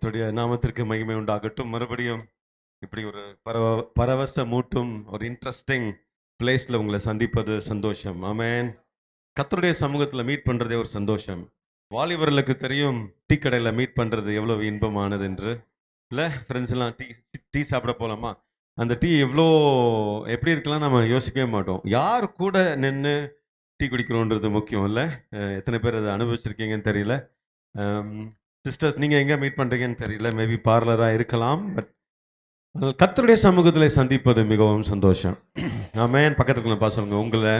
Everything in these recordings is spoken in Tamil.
கர்த்தருடைய நாமத்திற்கு மகிமை உண்டாகட்டும். மறுபடியும் இப்படி ஒரு பரவசமூட்டும் ஒரு இன்ட்ரெஸ்டிங் பிளேஸ்ல உங்களை சந்திப்பது சந்தோஷம். ஆமென். கர்த்தருடைய சமூகத்தில் மீட் பண்றதே ஒரு சந்தோஷம். வாலிபர்களுக்கு தெரியும் டீ கடையில் மீட் பண்றது எவ்வளவு இன்பமானது என்று. இல்லை ஃப்ரெண்ட்ஸ் எல்லாம் டீ டீ சாப்பிட போலாமா? அந்த டீ எப்படி இருக்கலாம் நம்ம யோசிக்கவே மாட்டோம். யார் கூட நின்று டீ குடிக்கிறோன்றது முக்கியம் இல்லை? எத்தனை பேர் அதை அனுபவிச்சிருக்கீங்கன்னு தெரியல. சிஸ்டர்ஸ், நீங்கள் எங்கே மீட் பண்ணுறீங்கன்னு தெரியல, மேபி பார்லராக இருக்கலாம். பட் கர்த்தருடைய சமூகத்தில் சந்திப்பது மிகவும் சந்தோஷம். ஆமென். பக்கத்துக்குள்ள சொல்லுங்க, உங்களை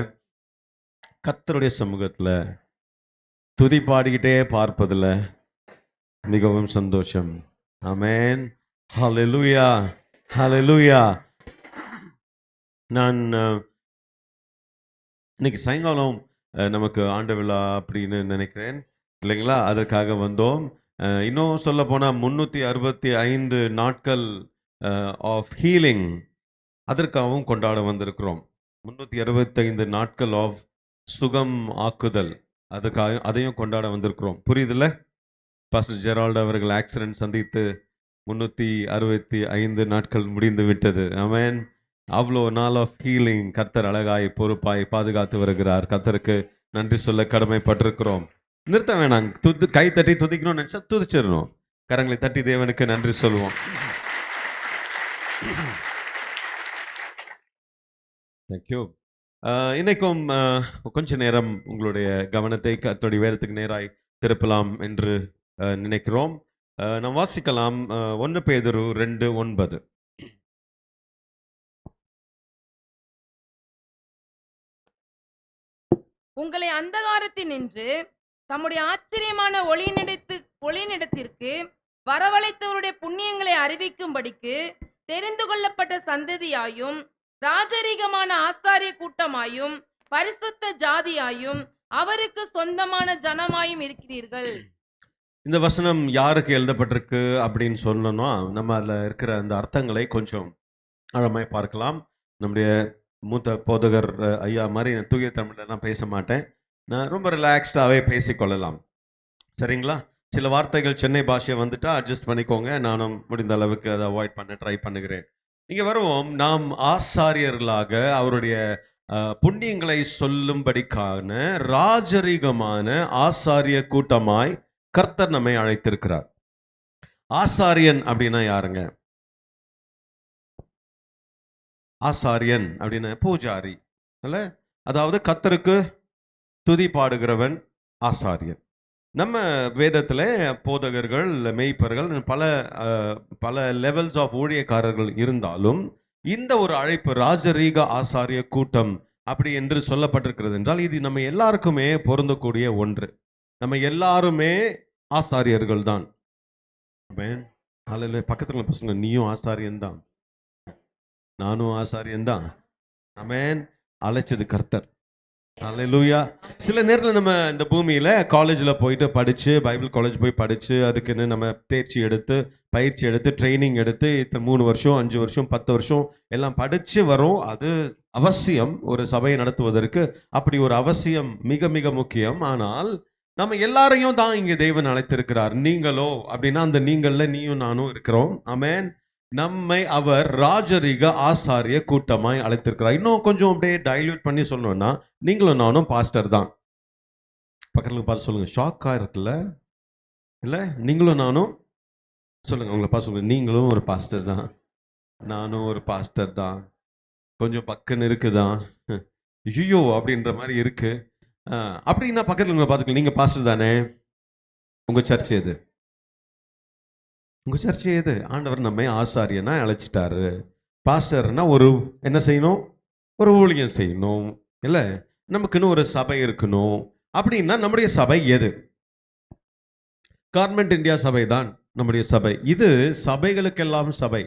கர்த்தருடைய சமூகத்தில் துதி பாடிக்கிட்டே பார்ப்பதில் மிகவும் சந்தோஷம். ஆமென். ஹல்லேலூயா, ஹல்லேலூயா. நான் இன்னைக்கு சாயங்காலம் நமக்கு ஆண்டு விழா அப்படின்னு நினைக்கிறேன் இல்லைங்களா? அதற்காக வந்தோம். இன்னும் சொல்ல போனால் 365 நாட்கள் ஆஃப் ஹீலிங் அதற்காகவும் கொண்டாட வந்திருக்கிறோம். 365 நாட்கள் ஆஃப் சுகம் ஆக்குதல் அதையும் கொண்டாட வந்திருக்கிறோம். புரியுதுல்ல? பாஸ்டர் ஜெரால்டு அவர்கள் ஆக்சிடென்ட் சந்தித்து 365 நாட்கள் முடிந்து விட்டது. ஆமென். அவ்வளோ நாள் ஆஃப் ஹீலிங் கர்த்தர் அழகாய் பொறுப்பாய் பாதுகாத்து வருகிறார். கர்த்தருக்கு நன்றி சொல்ல கடமைப்பட்டிருக்கிறோம். நிறுத்த வேணாம். கை தட்டி துதிக்கணும்னு நினைச்சா துதிச்சிடணும். கரங்களை தட்டி தேவனுக்கு நன்றி சொல்லுவோம். தேங்க்யூ. இன்னைக்கும் கொஞ்ச நேரம் உங்களுடைய கவனத்தை கர்த்தருடைய வேதத்துக்கு நேராய் திருப்பலாம் என்று நினைக்கிறோம். நாம் வாசிக்கலாம் 1 பேதுரு 2:9. உங்களை அந்தகாரத்தினின்று தம்முடைய ஆச்சரியமான ஒளியினிடத்திற்கு வரவழைத்தவருடைய புண்ணியங்களை அறிவிக்கும்படிக்கு தெரிந்து கொள்ளப்பட்ட சந்ததியாயும் ராஜரீகமான ஆசாரிய கூட்டமாயும் பரிசுத்த ஜாதியாயும் அவருக்கு சொந்தமான ஜனமாயும் இருக்கிறீர்கள். இந்த வசனம் யாருக்கு எழுதப்பட்டிருக்கு அப்படின்னு சொல்லணும்னா, நம்ம அதில் இருக்கிற அந்த அர்த்தங்களை கொஞ்சம் ஆழமாய் பார்க்கலாம். நம்முடைய மூத்த போதகர் ஐயா மாதிரி நான் தூய தமிழ்லாம் பேச மாட்டேன். நான் ரொம்ப ரிலாக்ஸ்டாகவே பேசிக்கொள்ளலாம். சரிங்களா? சில வார்த்தைகள் சென்னை பாஷை வந்துட்டா அட்ஜஸ்ட் பண்ணிக்கோங்க. நானும் முடிந்த அளவுக்கு அதை அவாய்ட் பண்ண ட்ரை பண்ணுகிறேன். இங்கே வருவோம். நாம் ஆசாரியர்களாக அவருடைய புண்ணியங்களை சொல்லும்படிக்கான ராஜரீகமான ஆசாரிய கூட்டமாய் கர்த்தர் நம்மை அழைத்திருக்கிறார். ஆசாரியன் அப்படின்னா யாருங்க? ஆசாரியன் அப்படின்னா பூஜாரி அல்ல, அதாவது கர்த்தருக்கு துதி பாடுகிறவன் ஆசாரியன். நம்ம வேதத்துல போதகர்கள், மேய்ப்பர்கள், பல லெவல்ஸ் ஆஃப் ஊழியக்காரர்கள் இருந்தாலும் இந்த ஒரு அழைப்பு ராஜரீக ஆசாரிய கூட்டம் அப்படி என்று சொல்லப்பட்டிருக்கிறது என்றால் இது நம்ம எல்லாருக்குமே பொருந்தக்கூடிய ஒன்று. நம்ம எல்லாருமே ஆசாரியர்கள் தான். பக்கத்துல பசங்க, நீயும் ஆசாரியன் தான், நானும் ஆசாரியன் தான். ஆமென். அழைச்சது கர்த்தர். அல்லேலூயா. சில நேரத்தில் நம்ம இந்த பூமியில காலேஜில் போயிட்டு படிச்சு, பைபிள் காலேஜ் போய் படிச்சு, அதுக்குன்னு நம்ம தேர்ச்சி எடுத்து, பயிற்சி எடுத்து, ட்ரைனிங் எடுத்து 3 வருஷம் 5 வருஷம் 10 வருஷம் எல்லாம் படிச்சு வரும். அது அவசியம் ஒரு சபையை நடத்துவதற்கு. அப்படி ஒரு அவசியம் மிக மிக முக்கியம். ஆனால் நம்ம எல்லாரையும் தான் இங்கே தேவன் அழைத்திருக்கிறார். நீங்களோ அப்படின்னா அந்த நீங்கள்ல நீயும் நானும் இருக்கிறோம். ஆமென். நம்மை அவர் ராஜரீக ஆசாரிய கூட்டமாய் அழைத்திருக்கிறார். இன்னும் கொஞ்சம் அப்படியே டைல்யூட் பண்ணி சொல்லணும்னா, நீங்களும் நானும் பாஸ்டர் தான். பக்கத்துல பார்த்து சொல்லுங்க, ஷாக்கா இருக்குல்ல? இல்ல, நீங்களும் நானும் சொல்லுங்க, உங்களை பார்த்து சொல்லுங்க, நீங்களும் ஒரு பாஸ்டர் தான், நானும் ஒரு பாஸ்டர் தான். கொஞ்சம் பக்குன்னு இருக்குதான், ஐயோ அப்படின்ற மாதிரி இருக்கு. அப்படின்னா பக்கத்துல உங்களை பார்த்துக்கலாம், நீங்க பாஸ்டர் தானே? உங்க சர்ச் எது? உங்க சர்ச் எது? ஆண்டவர் நம்மை ஆசாரியனா அழைச்சிட்டாரு. பாஸ்டர்னா ஒரு என்ன செய்யணும்? ஒரு ஊழியம் செய்யணும் இல்ல? நமக்குன்னு ஒரு சபை இருக்கணும். அப்படின்னா நம்முடைய சபை எது? கார்மெண்ட் இந்தியா சபை தான் நம்முடைய சபை. இது சபைகளுக்கெல்லாம் சபை.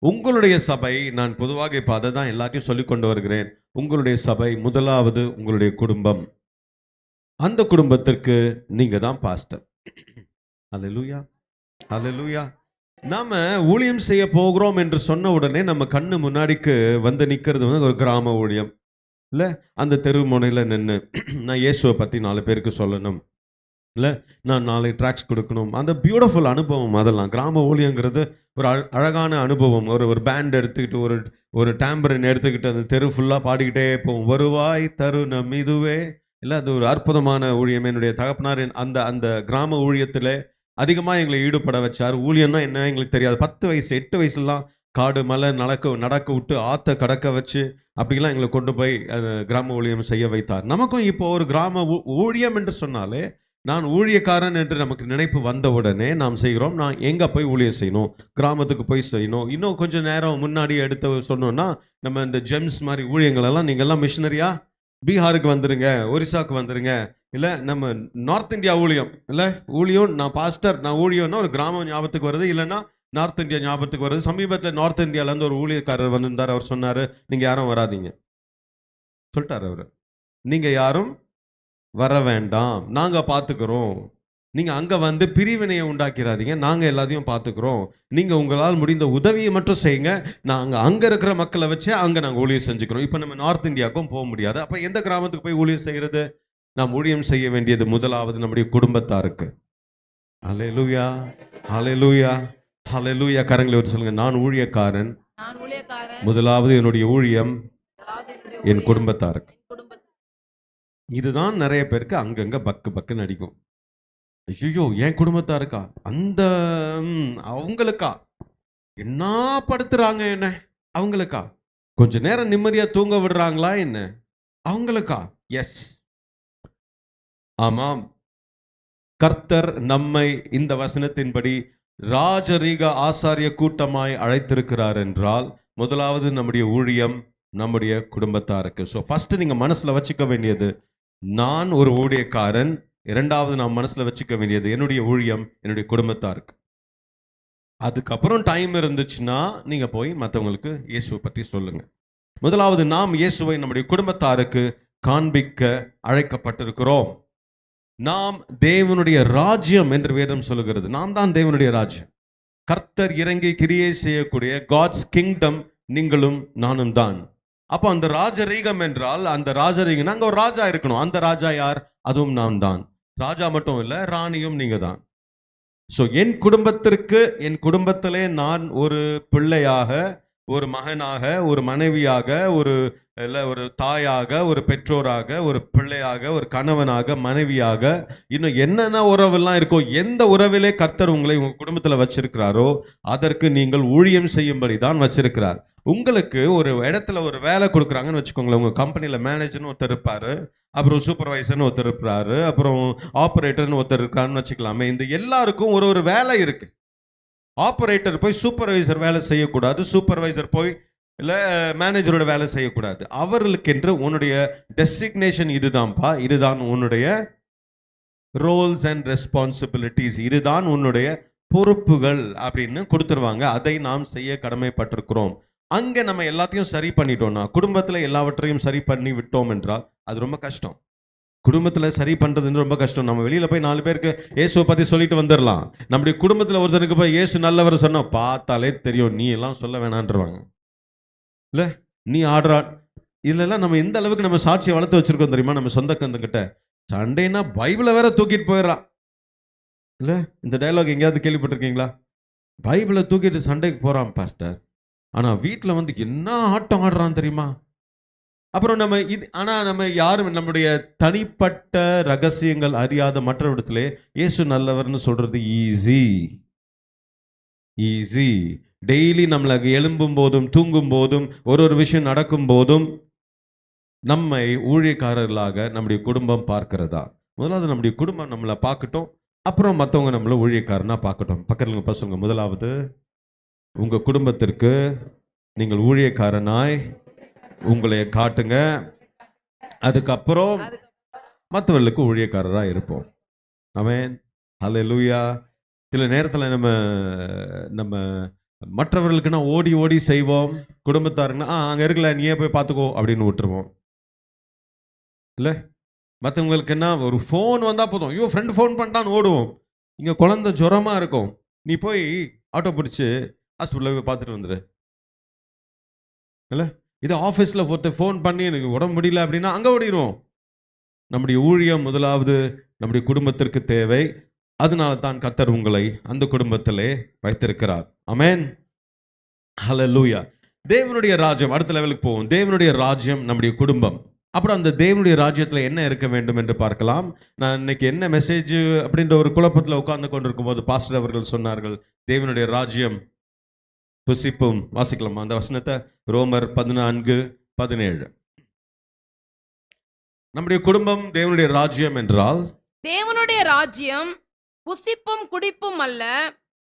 உங்களுடைய சபை, நான் பொதுவாக இப்ப அதை தான் எல்லாத்தையும் சொல்லிக் கொண்டு வருகிறேன். உங்களுடைய சபை முதலாவது உங்களுடைய குடும்பம். அந்த குடும்பத்திற்கு நீங்க தான் பாஸ்டர். அல்லேலூயா, அல்லேலூயா. நாம ஊழியம் செய்ய போகிறோம் என்று சொன்ன உடனே நம்ம கண்ணு முன்னாடிக்கு வந்து நிற்கிறது வந்து ஒரு கிராம ஊழியம் இல்லை? அந்த தெரு முனையில் நின்று நான் இயேசுவை பற்றி 4 பேருக்கு சொல்லணும், இல்லை நான் 4 ட்ராக்ஸ் கொடுக்கணும். அந்த பியூட்டிஃபுல் அனுபவம் அதெல்லாம். கிராம ஊழியங்கிறது ஒரு அழகான அனுபவம். ஒரு பேண்ட் எடுத்துக்கிட்டு ஒரு டேம்பரின் எடுத்துக்கிட்டு அந்த தெரு ஃபுல்லாக பாடிக்கிட்டே போவோம். வருவாய் தருணம் இதுவே. இல்லை அது ஒரு அற்புதமான ஊழியம். என்னுடைய தகப்பனார் அந்த அந்த கிராம ஊழியத்தில் அதிகமாக எங்களை ஈடுபட வச்சார். ஊழியம்னா என்ன எங்களுக்கு தெரியாது. 10 வயசு 8 வயசுலாம் காடு மலை நடக்க விட்டு ஆற்ற கடக்க வச்சு அப்படிலாம் எங்களை கொண்டு போய் கிராம ஊழியம் செய்ய வைத்தார். நமக்கும் இப்போ ஒரு கிராம ஊழியம் என்று சொன்னாலே நான் ஊழியக்காரன் என்று நமக்கு நினைப்பு வந்தவுடனே நாம் செய்கிறோம். நான் எங்கே போய் ஊழியம் செய்யணும்? கிராமத்துக்கு போய் செய்யணும். இன்னும் கொஞ்சம் நேரம் முன்னாடி எடுத்து சொன்னோன்னா நம்ம இந்த ஜெம்ஸ் மாதிரி ஊழியங்கள் எல்லாம் நீங்கள்லாம் மிஷினரியா பீகாருக்கு வந்துருங்க, ஒரிசாவுக்கு வந்துருங்க. இல்லை நம்ம நார்த் இந்தியா ஊழியம். இல்லை ஊழியம் நான் பாஸ்டர் நான் ஊழியம்னா ஒரு கிராமம் ஞாபகத்துக்கு வருது, இல்லைன்னா நார்த் இந்தியா ஞாபகத்துக்கு வருது. சமீபத்தில் நார்த் இந்தியாவிலேருந்து ஒரு ஊழியக்காரர் வந்திருந்தார். அவர் சொன்னார், நீங்கள் யாரும் வராதீங்க சொல்லிட்டார் அவர். நீங்கள் யாரும் வர வேண்டாம், நாங்கள் பார்த்துக்கிறோம். நீங்கள் அங்கே வந்து பிரிவினையை உண்டாக்கிறாதீங்க, நாங்கள் எல்லாத்தையும் பார்த்துக்கிறோம். நீங்கள் உங்களால் முடிந்த உதவியை மட்டும் செய்யுங்க. நாங்கள் அங்கே இருக்கிற மக்களை வச்சு அங்கே நாங்கள் ஊழியம் செஞ்சுக்கிறோம். இப்போ நம்ம நார்த் இந்தியாவுக்கும் போக முடியாது. அப்போ எந்த கிராமத்துக்கு போய் ஊழியம் செய்கிறது? நாம் ஊழியம் செய்ய வேண்டியது முதலாவது நம்முடைய குடும்பத்தாருக்கு. ஹல்லேலூயா, ஹல்லேலூயா, ஹல்லேலூயா. கரங்களை வச்சு சொல்லுங்க, நான் ஊழியக்காரன். முதலாவது என்னுடைய ஊழியம் என் குடும்பத்தாருக்கு. இதுதான் நிறைய பேருக்கு அங்கங்க பக்கு பக்குன்னு அடிக்கும். ஐயோ என் குடும்பத்தாருக்கா, அந்த அவங்களுக்கா என்ன படுத்துறாங்க, என்ன அவங்களுக்கா கொஞ்ச நேரம் நிம்மதியா தூங்க விடுறாங்களா என்ன அவங்களுக்கா? எஸ், ஆமாம். கர்த்தர் நம்மை இந்த வசனத்தின்படி ராஜரீக ஆசாரிய கூட்டமாய் அழைத்திருக்கிறார் என்றால் முதலாவது நம்முடைய ஊழியம் நம்முடைய குடும்பத்தாருக்கு. ஸோ ஃபர்ஸ்ட் நீங்க மனசுல வச்சுக்க வேண்டியது நான் ஒரு ஊழியக்காரன். இரண்டாவது நாம் மனசுல வச்சுக்க வேண்டியது என்னுடைய ஊழியம் என்னுடைய குடும்பத்தாருக்கு. அதுக்கப்புறம் டைம் இருந்துச்சுன்னா நீங்க போய் மற்றவங்களுக்கு இயேசுவை பற்றி சொல்லுங்க. முதலாவது நாம் இயேசுவை நம்முடைய குடும்பத்தாருக்கு காண்பிக்க அழைக்கப்பட்டிருக்கிறோம். நாம் தேவனுடைய ராஜ்யம் என்று வேதம் சொல்லுகிறது. நாம் தான் தேவனுடைய ராஜ்யம். கர்த்தர் இறங்கி கிரியை செய்யக்கூடிய காட்ஸ் கிங்டம் நீங்களும் நானும் தான். அப்போ அந்த ராஜரீகம் என்றால் அந்த ராஜரீகம் அங்க ஒரு ராஜா இருக்கணும். அந்த ராஜா யார்? அதுவும் நான் தான். ராஜா மட்டும் இல்ல, ராணியும் நீங்க தான். ஸோ என் குடும்பத்திற்கு, என் குடும்பத்திலே நான் ஒரு பிள்ளையாக, ஒரு மகனாக, ஒரு மனைவியாக, ஒரு தாயாக, ஒரு பெற்றோராக, ஒரு பிள்ளையாக, ஒரு கணவனாக, மனைவியாக, இன்னும் என்னென்ன உறவெல்லாம் இருக்கோ, எந்த உறவிலே கர்த்தர் உங்களை உங்க குடும்பத்தில் வச்சிருக்கிறாரோ அதற்கு நீங்கள் ஊழியம் செய்யும்படி தான் வச்சிருக்கிறார். உங்களுக்கு ஒரு இடத்துல ஒரு வேலை கொடுக்குறாங்கன்னு வச்சுக்கோங்களேன். உங்க கம்பெனியில மேனேஜர்னு ஒருத்தர் இருப்பாரு, அப்புறம் சூப்பர்வைசர்னு ஒருத்தர் இருப்பாரு, அப்புறம் ஆபரேட்டர்னு ஒருத்தர் இருக்காருன்னு வச்சுக்கலாமே. இந்த எல்லாருக்கும் ஒரு வேலை இருக்கு. ஆபரேட்டர் போய் சூப்பர்வைசர் வேலை செய்யக்கூடாது, சூப்பர்வைசர் போய் இல்லை மேனேஜரோட வேலை செய்யக்கூடாது. அவர்களுக்கென்று உன்னுடைய டெசிக்னேஷன் இதுதான்ப்பா, இதுதான் உன்னுடைய ரோல்ஸ் அண்ட் ரெஸ்பான்சிபிலிட்டிஸ், இதுதான் உன்னுடைய பொறுப்புகள் அப்படின்னு கொடுத்துருவாங்க. அதை நாம் செய்ய கடமைப்பட்டிருக்கிறோம். அங்கே நம்ம எல்லாத்தையும் சரி பண்ணிட்டோம்னா, குடும்பத்தில் எல்லாவற்றையும் சரி பண்ணி விட்டோம் என்றால் அது ரொம்ப கஷ்டம். குடும்பத்தில் சரி பண்ணுறதுன்னு ரொம்ப கஷ்டம். நம்ம வெளியில் போய் 4 பேருக்கு இயேசுவை பற்றி சொல்லிட்டு வந்துடலாம். நம்முடைய குடும்பத்தில் ஒருத்தருக்கு போய் இயேசு நல்லவர் சொன்னால் பார்த்தாலே தெரியும், நீ எல்லாம் சொல்ல வேணான்றவாங்க. இல்லை நீ ஆடுறா. இதுலலாம் நம்ம எந்த அளவுக்கு நம்ம சாட்சியை வளர்த்து வச்சிருக்கோம் தெரியுமா? நம்ம சொந்த கந்துக்கிட்ட சண்டைனா பைபிளை வேற தூக்கிட்டு போயிடறான். இல்லை இந்த டைலாக் எங்கேயாவது கேள்விப்பட்டிருக்கீங்களா? பைபிளை தூக்கிட்டு சண்டைக்கு போகிறான் பாஸ்டர், ஆனால் வீட்டில் வந்து என்ன ஆட்டம் ஆடுறான் தெரியுமா? அப்புறம் நம்ம யாரும் நம்முடைய தனிப்பட்ட ரகசியங்கள் அறியாத மற்றவரிடத்திலே இயேசு நல்லவர்னு சொல்றது ஈஸி. டெய்லி நம்மளுக்கு எழும்பும் போதும் தூங்கும் போதும் ஒரு விஷயம் நடக்கும் போதும் நம்மை ஊழியக்காரர்களாக நம்முடைய குடும்பம் பார்க்கிறதா? முதலாவது நம்முடைய குடும்பம் நம்மளை பார்க்கட்டும், அப்புறம் மற்றவங்க நம்மளை ஊழியக்காரனா பார்க்கட்டும். பக்கத்துல பசங்க, முதலாவது உங்க குடும்பத்திற்கு நீங்கள் ஊழியக்காரனாய் உங்களை காட்டுங்க. அதுக்கப்புறம் மற்றவர்களுக்கு ஊழியக்காரராக இருப்போம். ஆமென், ஹல்லேலூயா. சில நேரத்தில் நம்ம மற்றவர்களுக்குன்னா ஓடி ஓடி செய்வோம். குடும்பத்தாருன்னா அங்கே இருக்கல, நீயே போய் பார்த்துக்கோ அப்படின்னு விட்டுருவோம். இல்லை மற்றவங்களுக்குன்னா ஒரு ஃபோன் வந்தால் போதும், ஐயோ ஃப்ரெண்டு ஃபோன் பண்ணிட்டான்னு ஓடுவோம். இங்கே குழந்தை ஜுரமாக இருக்கும், நீ போய் ஆட்டோ பிடிச்சி ஹாஸ்பிட்டலில் போய் பார்த்துட்டு வந்துடு. இல்லை இது ஆஃபீஸில் ஒருத்தர் ஃபோன் பண்ணி எனக்கு உடம்பு முடியல அப்படின்னா அங்கே ஓடிடுவோம். நம்முடைய ஊழியம் முதலாவது நம்முடைய குடும்பத்திற்கு தேவை. அதனால தான் கர்த்தர் உங்களை அந்த குடும்பத்திலே வைத்திருக்கிறார். ஆமென். ஹல்லேலூயா. தேவனுடைய ராஜ்யம், அடுத்த லெவலுக்கு போவோம். தேவனுடைய ராஜ்யம் நம்முடைய குடும்பம். அப்புறம் அந்த தேவனுடைய ராஜ்யத்தில் என்ன இருக்க வேண்டும் என்று பார்க்கலாம். நான் இன்னைக்கு என்ன மெசேஜ் அப்படின்ற ஒரு குழப்பத்தில் உட்கார்ந்து கொண்டிருக்கும் போது பாஸ்டர் அவர்கள் சொன்னார்கள், தேவனுடைய ராஜ்யம் புசிப்பும். வாசிக்கலாம் அந்த வசனத்தை, ரோமர் 14:17. நம்முடைய குடும்பம் தேவனுடைய ராஜ்யம் என்றால், தேவனுடைய ராஜ்யம் புசிப்பும் குடிப்பும் அல்ல,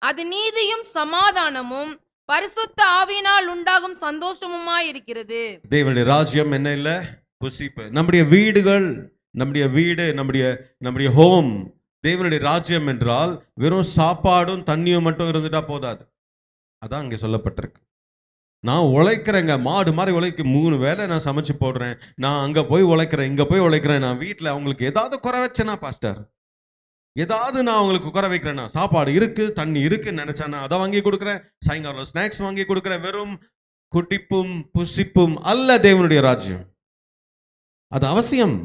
அது நீதியும் சமாதானமும் பரிசுத்த ஆவியினால் உண்டாகும் சந்தோஷமுமாய் இருக்கிறது. தேவனுடைய ராஜ்யம் என்ன இல்ல? புசிப்பு. நம்முடைய வீடுகள், நம்முடைய வீடு, நம்முடைய ஹோம் தேவனுடைய ராஜ்யம் என்றால் வெறும் சாப்பாடும் தண்ணியும் மட்டும் இருந்துட்டா போதாது. அதான் இங்க சொல்லப்பட்டிருக்கு. நான் உழைக்கிறேங்க, மாடு மாதிரி உழைக்க 3 வேளை நான் சமைச்சு போடுறேன், நான் அங்க போய் உழைக்கிறேன், இங்க போய் உழைக்கிறேன், நான் வீட்டில் அவங்களுக்கு ஏதாவது குறை வச்சேனா பாஸ்டர், ஏதாவது நான் அவங்களுக்கு குறை வைக்கிறேன்னா, சாப்பாடு இருக்கு தண்ணி இருக்குன்னு நினைச்சா நான் அதை வாங்கி கொடுக்குறேன், சாயங்காலம் ஸ்நாக்ஸ் வாங்கி கொடுக்குறேன். வெறும் குடிப்பும் புசிப்பும் அல்ல தேவனுடைய ராஜ்யம். அது அவசியம்.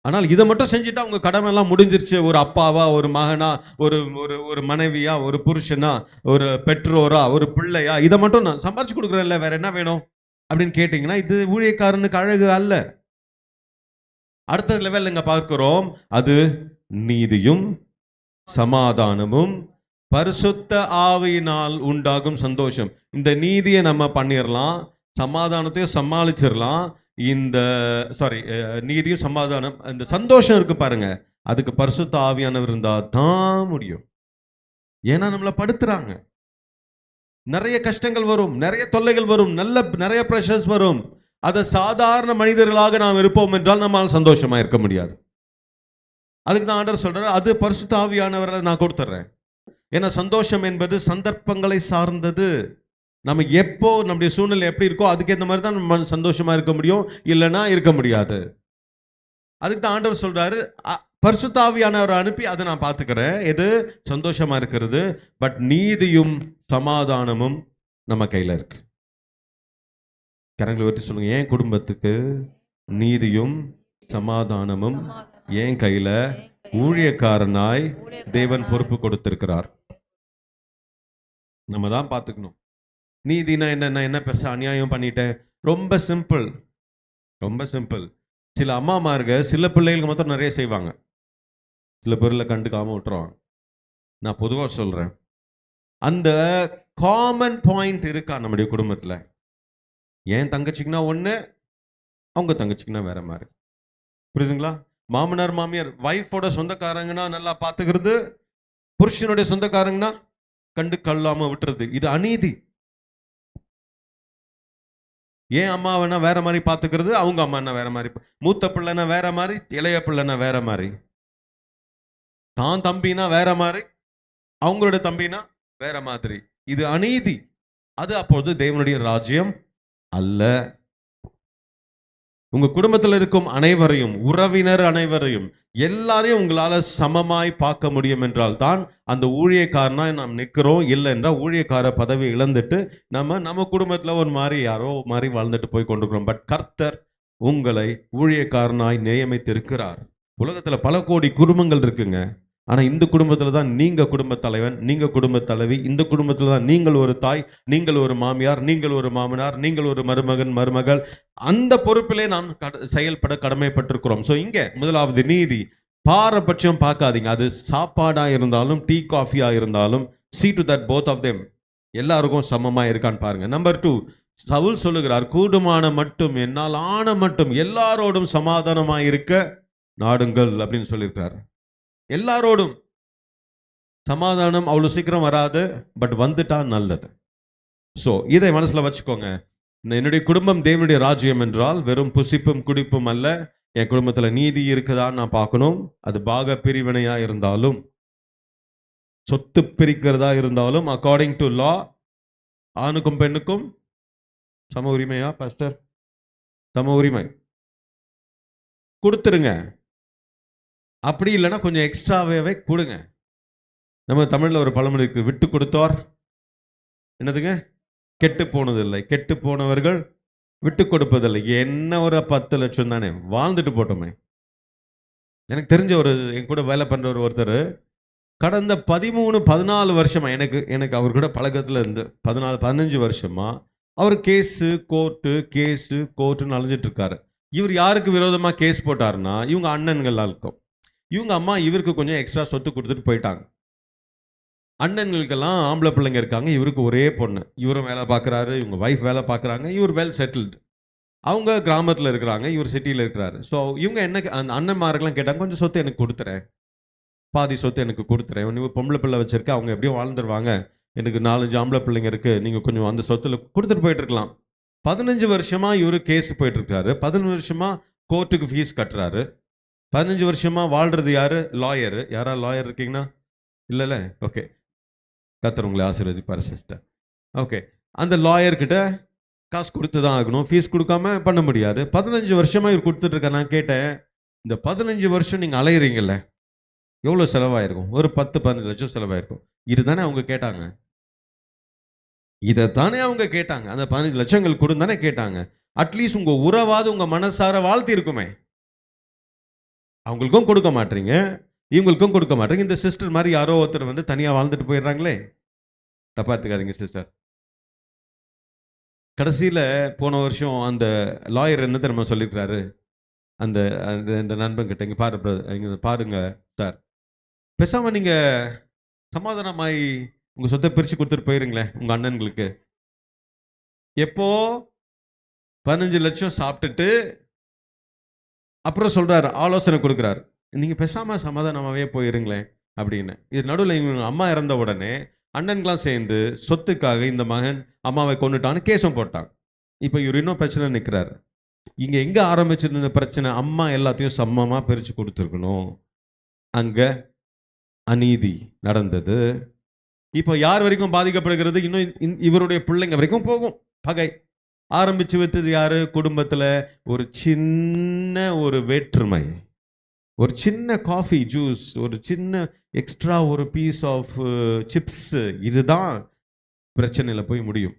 ஆனால் இதை மட்டும் செஞ்சுட்டா உங்க கடமை எல்லாம் முடிஞ்சிருச்சு. ஒரு அப்பாவா, ஒரு மகனா, ஒரு ஒரு ஒரு மனைவியா, ஒரு புருஷனா, ஒரு பெற்றோரா, ஒரு பிள்ளையா, இதை மட்டும் நான் சம்பாரிச்சு கொடுக்குறேன்ல, வேற என்ன வேணும் அப்படின்னு கேட்டீங்கன்னா இது ஊழியக்காரனுக்கு அழகு அல்ல. அடுத்த லெவல் இங்க பார்க்கிறோம், அது நீதியும் சமாதானமும் பரிசுத்த ஆவியினால் உண்டாகும் சந்தோஷம். இந்த நீதியை நம்ம பண்ணிடலாம், சமாதானத்தையும் சமாளிச்சிடலாம். இந்த நீதியும் சமாதானம், இந்த சந்தோஷம் இருக்கு பாருங்க, அதுக்கு பரிசுத்த ஆவியானவர் இருந்தா தான் முடியும். ஏன்னா நம்மளை படுத்துறாங்க, நிறைய கஷ்டங்கள் வரும், நிறைய தொல்லைகள் வரும், நிறைய பிரஷர்ஸ் வரும். அதை சாதாரண மனிதர்களாக நாம் இருப்போம் என்றால் நம்மால் சந்தோஷமா இருக்க முடியாது. அதுக்கு தான் ஆண்டவர் சொல்றாரு, அது பரிசுத்த ஆவியானவரை நான் கொடுத்துட்றேன். ஏன்னா சந்தோஷம் என்பது சந்தர்ப்பங்களை சார்ந்தது. நம்ம எப்போ நம்முடைய சூழ்நிலை எப்படி இருக்கோ அதுக்கேற்ற மாதிரி தான் நம்ம சந்தோஷமா இருக்க முடியும், இல்லைன்னா இருக்க முடியாது. அதுக்கு தான் ஆண்டவர் சொல்றாரு, பரிசுத்த ஆவியானவரை அனுப்பி அதை நான் பார்த்துக்கிறேன், எது சந்தோஷமா இருக்கிறது. பட் நீதியும் சமாதானமும் நம்ம கையில இருக்கு. கரங்களை உயர்த்தி சொல்லுங்க, என் குடும்பத்துக்கு நீதியும் சமாதானமும் என் கையில ஊழியக்காரனாய் தேவன் பொறுப்பு கொடுத்திருக்கிறார். நம்ம தான் பார்த்துக்கணும். நீதினா என்ன, என்ன பெருசா அநியாயம் பண்ணிட்டேன்? ரொம்ப சிம்பிள், ரொம்ப சிம்பிள். சில அம்மாமார்க சில பிள்ளைகளுக்கு மொத்தம் நிறைய செய்வாங்க, சில பேர்ல கண்டுக்காம விட்டுருவாங்க. நான் பொதுவாக சொல்றேன், அந்த காமன் பாயிண்ட் இருக்கா நம்முடைய குடும்பத்துல? என் தங்கச்சிக்குன்னா ஒண்ணு, அவங்க தங்கச்சிக்குன்னா வேற மாதிரி. புரியுதுங்களா? மாமனார் மாமியார் வைஃபோட சொந்தக்காரங்கன்னா நல்லா பார்த்துக்கிறது, புருஷனுடைய சொந்தக்காரங்கன்னா கண்டு கல்லாம விட்டுறது. இது அநீதி. ஏன் அம்மாவனா வேற மாதிரி பார்த்துக்கிறது, அவங்க அம்மா வேற மாதிரி, மூத்த பிள்ளைனா வேற மாதிரி, இளைய பிள்ளைனா வேற மாதிரி, தான் தம்பினா வேற மாதிரி, அவங்களோட தம்பினா வேற மாதிரி. இது அநீதி. அது அப்போது தேவனுடைய ராஜ்யம் அல்ல. உங்க குடும்பத்தில் இருக்கும் அனைவரையும், உறவினர் அனைவரையும், எல்லாரையும் உங்களால சமமாய் பார்க்க முடியும் என்றால் தான் அந்த ஊழியக்காரனா நாம் நிற்கிறோம். இல்லை என்றால் ஊழியக்கார பதவி இழந்துட்டு நம்ம குடும்பத்துல ஒரு மாதிரி யாரோ மாதிரி வாழ்ந்துட்டு போய் கொண்டிருக்கிறோம். பட் கர்த்தர் உங்களை ஊழியக்காரனாய் நியமித்திருக்கிறார். உலகத்துல பல கோடி குடும்பங்கள் இருக்குங்க. ஆனா இந்த குடும்பத்துல தான் நீங்க குடும்ப தலைவன், நீங்க குடும்ப தலைவி. இந்த குடும்பத்துல தான் நீங்கள் ஒரு தாய், நீங்கள் ஒரு மாமியார், நீங்கள் ஒரு மாமனார், நீங்கள் ஒரு மருமகன் மருமகள். அந்த பொறுப்பிலே நாம் செயல்பட கடமைப்பட்டிருக்கிறோம். சோ இங்க முதலாவது நீதி. பாரபட்சம் பார்க்காதீங்க. அது சாப்பாடா இருந்தாலும் டீ காஃபியா இருந்தாலும், see to that both of them எல்லாருக்கும் சமமா இருக்கான்னு பாருங்க. நம்பர் 2, சவுல் சொல்லுகிறார், கூடுமான மட்டும் என்னால் ஆன மட்டும் எல்லாரோடும் சமாதானமாய் இருக்க நாடுங்கள் அப்படின்னு சொல்லியிருக்கிறார். எல்லாரோடும் சமாதானம் அவ்வளவு சீக்கிரம் வராது, பட் வந்துட்டா நல்லது. சோ இதை மனசுல வச்சுக்கோங்க. என்னுடைய குடும்பம் தேவனுடைய ராஜ்யம் என்றால் வெறும் புசிப்பும் குடிப்பும் அல்ல. என் குடும்பத்துல நீதி இருக்குதான்னு நான் பார்க்கணும். அது பாக பிரிவினையா இருந்தாலும், சொத்து பிரிக்கிறதா இருந்தாலும், அக்கார்டிங் டு லா ஆணுக்கும் பெண்ணுக்கும் சம உரிமையா பாஸ்டர்? சம உரிமை கொடுத்துருங்க. அப்படி இல்லைன்னா கொஞ்சம் எக்ஸ்ட்ராவே கொடுங்க. நம்ம தமிழ்ல ஒரு பழமொழி இருக்கு, விட்டு கொடுத்தோர் என்னதுங்க கெட்டு போனதில்லை, கெட்டு போனவர்கள் விட்டு கொடுப்பதில்லை. என்ன ஒரு 10 லட்சம் தானே, வாழ்ந்துட்டு போட்டோமே. எனக்கு தெரிஞ்ச ஒரு என் கூட வேலை பண்ற ஒருத்தர் கடந்த 13-14 வருஷமா எனக்கு அவர் கூட பழக்கத்துல இருந்து 14-15 வருஷமா அவர் கோர்ட்டுன்னு அலைஞ்சிட்டு இருக்காரு. இவர் யாருக்கு விரோதமா கேஸ் போட்டாருன்னா இவங்க அண்ணன்கள் இருக்கும். இவங்க அம்மா இவருக்கு கொஞ்சம் எக்ஸ்ட்ரா சொத்து கொடுத்துட்டு போயிட்டாங்க. அண்ணன்களுக்கெல்லாம் ஆம்பளை பிள்ளைங்க இருக்காங்க, இவருக்கு ஒரே பொண்ணு. இவரும் வேலை பார்க்குறாரு, இவங்க ஒய்ஃப் வேலை பார்க்குறாங்க, இவர் வெல் செட்டில்டு. அவங்க கிராமத்தில் இருக்கிறாங்க, இவர் சிட்டியில் இருக்கிறாரு. ஸோ இவங்க என்ன அந்த அண்ணன்மார்கள்லாம் கேட்டாங்க, கொஞ்சம் சொத்து எனக்கு கொடுத்துறேன், பாதி சொத்து எனக்கு கொடுத்துறேன். நீ பொம்பளை பிள்ளை வச்சிருக்க, அவங்க எப்படியும் வாழ்ந்துருவாங்க, எனக்கு 4-5 ஆம்பளை பிள்ளைங்க இருக்கு, நீங்கள் கொஞ்சம் அந்த சொத்துல கொடுத்துட்டு போயிட்டு இருக்கலாம். 15 வருஷமா இவர் கேஸ் போயிட்டு இருக்காரு. 15 வருஷமா கோர்ட்டுக்கு ஃபீஸ் கட்டுறாரு. 15 வருஷமா வாழ்றது யாரு? லாயரு. யாரா லாயர் இருக்கீங்கன்னா? இல்லைல்ல? ஓகே, கர்த்தர் உங்களை ஆசீர்வதிப்பார் சிஸ்டர். ஓகே, அந்த லாயர்கிட்ட காசு கொடுத்து தான் ஆகணும், ஃபீஸ் கொடுக்காம பண்ண முடியாது. 15 வருஷமா இவர் கொடுத்துட்டு இருக்க. நான் கேட்டேன், இந்த 15 வருஷம் நீங்க அலையிறீங்கல்ல, எவ்வளோ செலவாயிருக்கும்? ஒரு 10-15 லட்சம் செலவாயிருக்கும். இதுதானே அவங்க கேட்டாங்க, இதைத்தானே அவங்க கேட்டாங்க. அந்த 15 லட்சங்கள் கொடுன்னு தானே கேட்டாங்க. அட்லீஸ்ட் உங்க உறவாது உங்க மனசார வாழ்த்தி இருக்குமே. அவங்களுக்கும் கொடுக்க மாட்டீங்க, இவங்களுக்கும் கொடுக்க மாட்டீங்க. இந்த சிஸ்டர் மாதிரி யாரோ ஒருத்தர் வந்து தனியா வாழ்ந்துட்டு போயிடுறாங்களே. தப்பா எடுத்துக்காதீங்க சிஸ்டர். கடைசியில போன வருஷம் அந்த லாயர் என்ன தெரியுமா சொல்லியிருக்காரு அந்த அந்த நண்பன் கிட்ட, இங்க பாருங்க சார், பேசாம நீங்க சமாதானமாய் உங்க சொத்தை பிரிச்சு கொடுத்துட்டு போயிருங்களேன் உங்க அண்ணன்களுக்கு. எப்போ 15 லட்சம் சாப்பிட்டுட்டு அப்புறம் சொல்றாரு, ஆலோசனை கொடுக்குறாரு, நீங்க பேசாம சமாதானமாவே போயிருங்களேன் அப்படின்னு. இது நடுவில் இவங்க அம்மா இறந்த உடனே அண்ணன்களாம் சேர்ந்து சொத்துக்காக இந்த மகன் அம்மாவை கொண்டுட்டான்னு கேஸும் போட்டாங்க. இப்போ இவர் இன்னும் பிரச்சனை நிற்கிறாரு. இங்க எங்க ஆரம்பிச்சிருந்த பிரச்சனை? அம்மா எல்லாத்தையும் சமமா பிரிச்சு கொடுத்துருக்கணும், அங்க அநீதி நடந்தது. இப்போ யார் வரைக்கும் பாதிக்கப்படுகிறது? இன்னும் இவருடைய பிள்ளைங்க வரைக்கும் போகும் பகை. ஆரம்பிச்சு வைத்தது யாரு? குடும்பத்துல ஒரு சின்ன ஒரு வேற்றுமை, ஒரு சின்ன காஃபி ஜூஸ், ஒரு சின்ன எக்ஸ்ட்ரா ஒரு பீஸ் ஆஃப் சிப்ஸ், இதுதான் பிரச்சனையில போய் முடியும்.